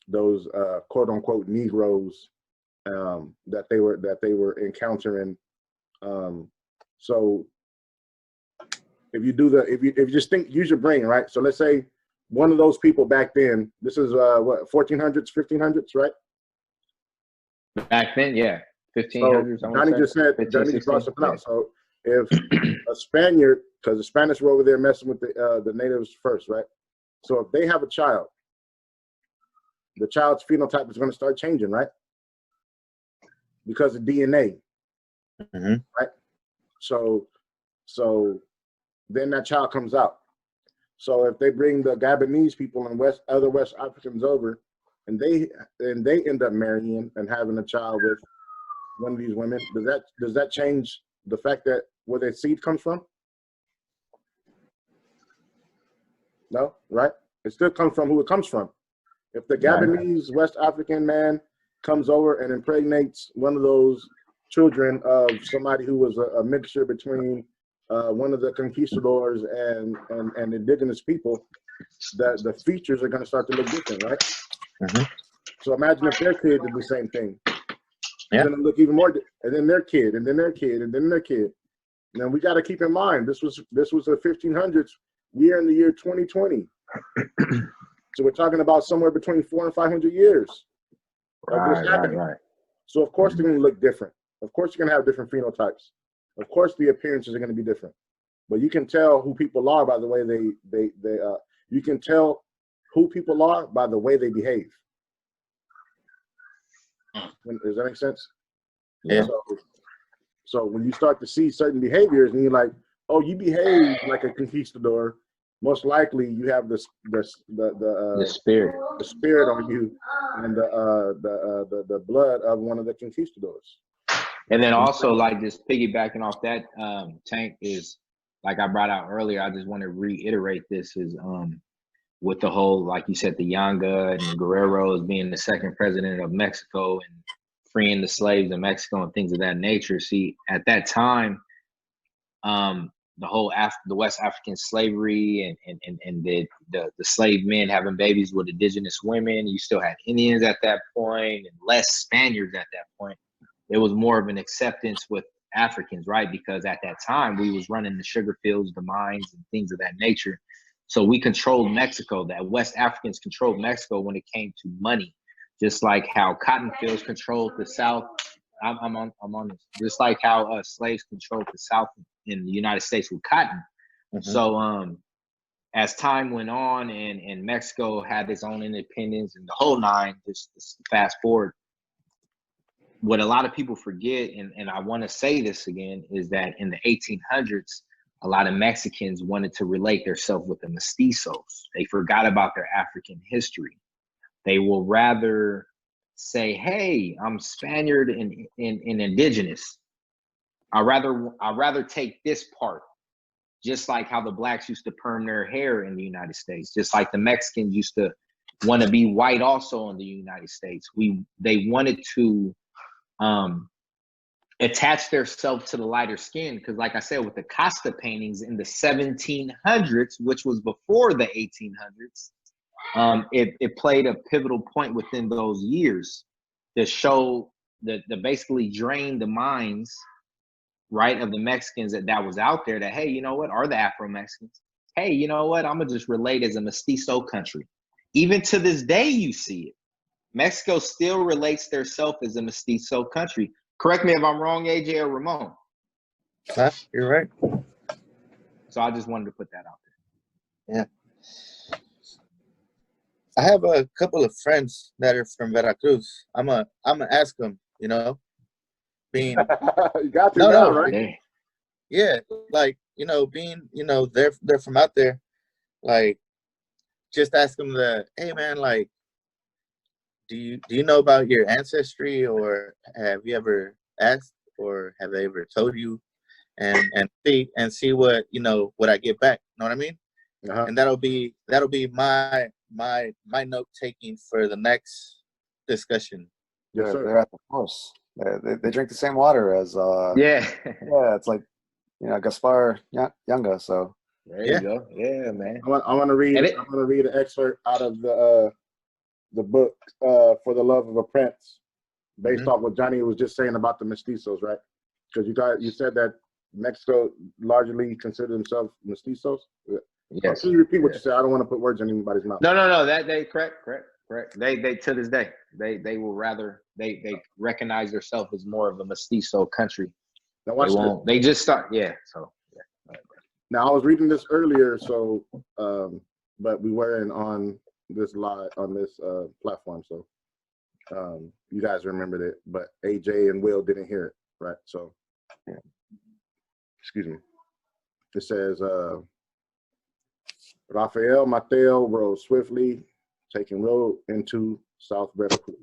those quote unquote Negroes that they were encountering. So if you just use your brain, right? So let's say one of those people back then, this is what, 1400s, 1500s, right? Back then, yeah, 1500s. So Johnny just said, 15, Johnny just brought something out. So if a Spaniard, because the Spanish were over there messing with the natives first, right? So if they have a child, the child's phenotype is going to start changing, right? Because of DNA, right? So then that child comes out. So if they bring the Gabonese people and other West Africans over, and they end up marrying and having a child with one of these women, does that change the fact that where their seed comes from? No, right? It still comes from who it comes from. If the Gabonese West African man comes over and impregnates one of those children of somebody who was a mixture between one of the conquistadors and indigenous people, the features are going to start to look different, right? So imagine if their kid did the same thing. It's going to look even more, and then their kid, and then their kid, and then their kid. Now we got to keep in mind this was the 1500s. We're in the year 2020, so we're talking about somewhere between 400 and 500 years of this happening. So of course they're going to look different. Of course you're going to have different phenotypes. Of course the appearances are going to be different. But you can tell who people are by the way you can tell who people are by the way they behave. Does that make sense? Yeah. So when you start to see certain behaviors and you're like, oh, you behave like a conquistador, most likely you have the spirit on you and the blood of one of the conquistadors. And then also, like, just piggybacking off that, Tank, is like I brought out earlier, I just want to reiterate this is with the whole, like you said, the Yanga and Guerrero as being the second president of Mexico and freeing the slaves in Mexico and things of that nature. See, at that time, the whole the West African slavery and the slave men having babies with indigenous women. You still had Indians at that point and less Spaniards at that point. It was more of an acceptance with Africans, right? Because at that time we was running the sugar fields, the mines, and things of that nature. So we controlled Mexico. That West Africans controlled Mexico when it came to money, just like how cotton fields controlled the South. I'm on this. Just like how slaves controlled the South in the United States with cotton. So as time went on and Mexico had its own independence and the whole nine, just fast forward, what a lot of people forget, and I want to say this again, is that in the 1800s, a lot of Mexicans wanted to relate themselves with the mestizos. They forgot about their African history. They will rather say, hey, I'm Spaniard and indigenous. I'd rather take this part, just like how the blacks used to perm their hair in the United States, just like the Mexicans used to want to be white also in the United States. They wanted to attach themselves to the lighter skin, because like I said, with the Costa paintings in the 1700s, which was before the 1800s, it played a pivotal point within those years to show that basically drain the minds, right, of the Mexicans that was out there, that, hey, you know what, are the Afro-Mexicans? Hey, you know what, I'm gonna just relate as a mestizo country. Even to this day, you see it. Mexico still relates theirself as a mestizo country. Correct me if I'm wrong, AJ or Ramon. You're right. So I just wanted to put that out there. Yeah. I have a couple of friends that are from Veracruz. I'm gonna ask them, you know, being you got to know, right? Yeah, like, you know, being, you know, they're from out there, like, just ask them hey man, like, do you know about your ancestry, or have you ever asked, or have they ever told you, and see what, you know, what I get back, you know what I mean? And that'll be my note taking for the next discussion. Yes, sir. They're at the course. They drink the same water as yeah, it's like, you know, Gaspar Yanga. So there you go. Yeah, man. I want to read an excerpt out of the book For the Love of a Prince, based off what Johnny was just saying about the mestizos, right? Because you said that Mexico largely consider themselves mestizos. Yes. Can you repeat what you said? I don't want to put words in anybody's mouth. No. That they correct. They to this day they will rather they recognize themselves as more of a mestizo country. Now watch this. They just start. Yeah. So yeah. Now I was reading this earlier, so but we weren't on this live on this platform, so you guys remembered it, but AJ and Will didn't hear it, right? So yeah. Excuse me. It says Rafael Mateo rode swiftly, taking road into South Veracruz.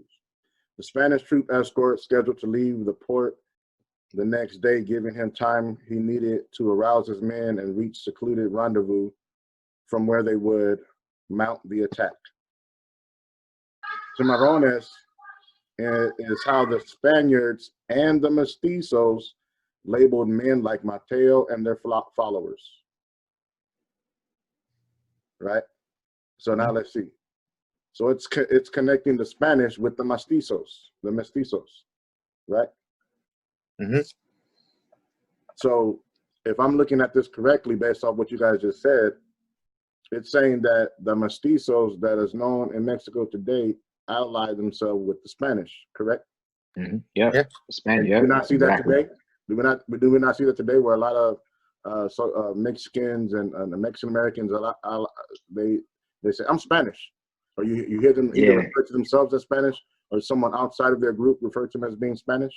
The Spanish troop escort scheduled to leave the port the next day, giving him time he needed to arouse his men and reach secluded rendezvous from where they would mount the attack. Cimarrones is how the Spaniards and the mestizos labeled men like Mateo and their followers. Right? So now let's see. So it's connecting the Spanish with the mestizos, right? So if I'm looking at this correctly, based off what you guys just said, it's saying that the mestizos that is known in Mexico today allied themselves with the Spanish, correct? Yeah. Spanish. Yeah. Do we not see that today? Do we not see that today, where a lot of Mexicans and Mexican Americans, they say, I'm Spanish, or you hear them either refer to themselves as Spanish, or someone outside of their group refer to them as being Spanish?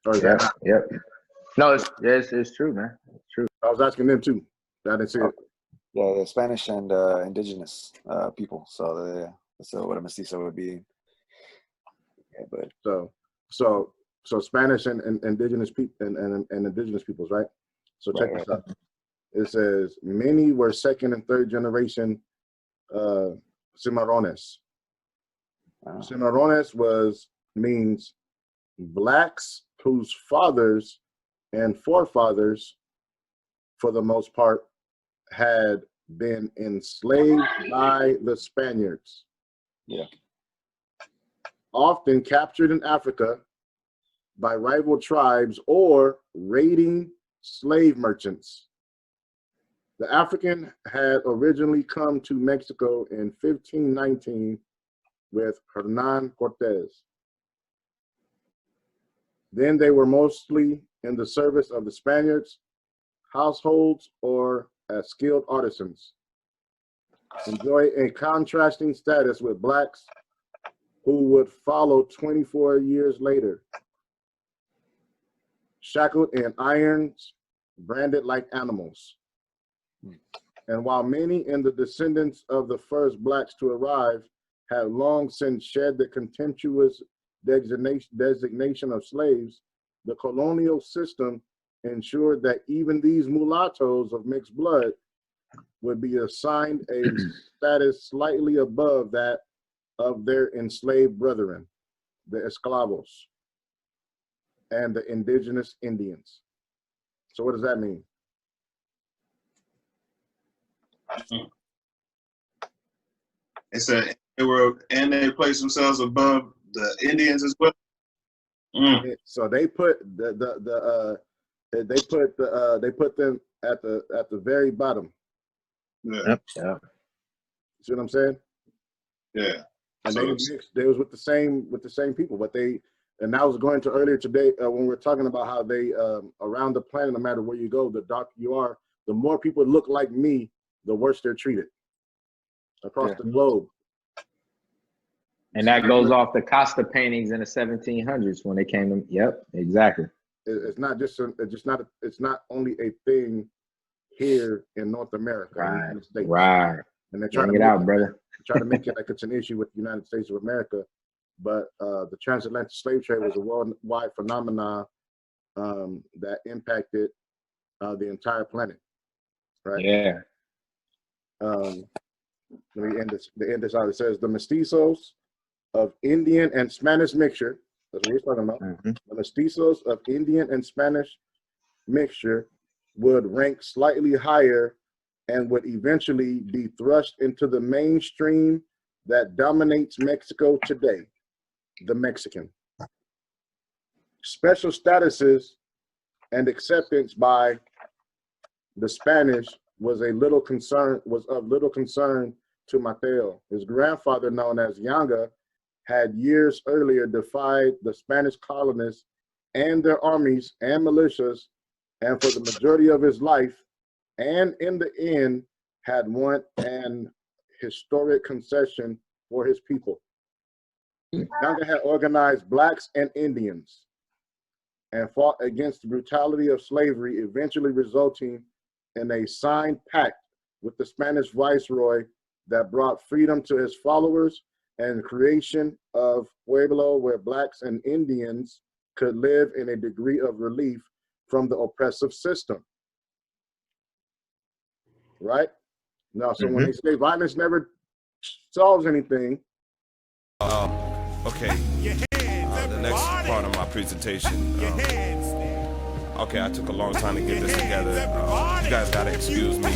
Or is that? Yep. No, it's true, man. It's true. I was asking them too. I didn't see it. Yeah, the Spanish and indigenous people. So that's what a mestizo would be. Yeah, but so Spanish and indigenous people and indigenous peoples, right? So check this out. It says many were second and third generation Cimarrones. Cimarrones means blacks whose fathers and forefathers, for the most part, had been enslaved by the Spaniards. Yeah. Often captured in Africa by rival tribes or raiding slave merchants. The African had originally come to Mexico in 1519 with Hernan Cortez. Then they were mostly in the service of the Spaniards, households, or as skilled artisans. Enjoy a contrasting status with blacks who would follow 24 years later. Shackled in irons, branded like animals. And while many in the descendants of the first blacks to arrive have long since shed the contemptuous designation of slaves, the colonial system ensured that even these mulattoes of mixed blood would be assigned a status slightly above that of their enslaved brethren, the esclavos, and the indigenous Indians. So what does that mean? It said they placed themselves above the Indians as well. So they put they put them at the very bottom. Yeah. Yeah. See what I'm saying? Yeah. And So they was with the same people, but and I was going to earlier today when we were talking about how they around the planet, no matter where you go, the darker you are, the more people look like me, the worse they're treated across the globe. And that goes off the Costa paintings in the 1700s when they came in. Yep, exactly. It's not just it's not only a thing here in North America, in the United States. Right. And they're trying Bring to it out, brother. try to make it like it's an issue with the United States of America, but the transatlantic slave trade was a worldwide phenomenon that impacted the entire planet. Right. Yeah. Let me end this out. It says the mestizos of Indian and Spanish mixture. That's what we're talking about. The mestizos of Indian and Spanish mixture would rank slightly higher and would eventually be thrust into the mainstream that dominates Mexico today, the Mexican. Special statuses and acceptance by the Spanish was of little concern to Mateo. His grandfather, known as Yanga, had years earlier defied the Spanish colonists and their armies and militias, and for the majority of his life, and in the end, had won an historic concession for his people. Yanga had organized blacks and Indians and fought against the brutality of slavery, eventually resulting in a signed pact with the Spanish viceroy that brought freedom to his followers and creation of Pueblo, where blacks and Indians could live in a degree of relief from the oppressive system. Right? Now, so when they say violence never solves anything. Okay. The next part of my presentation. Okay, I took a long time to get this together. You guys gotta excuse me.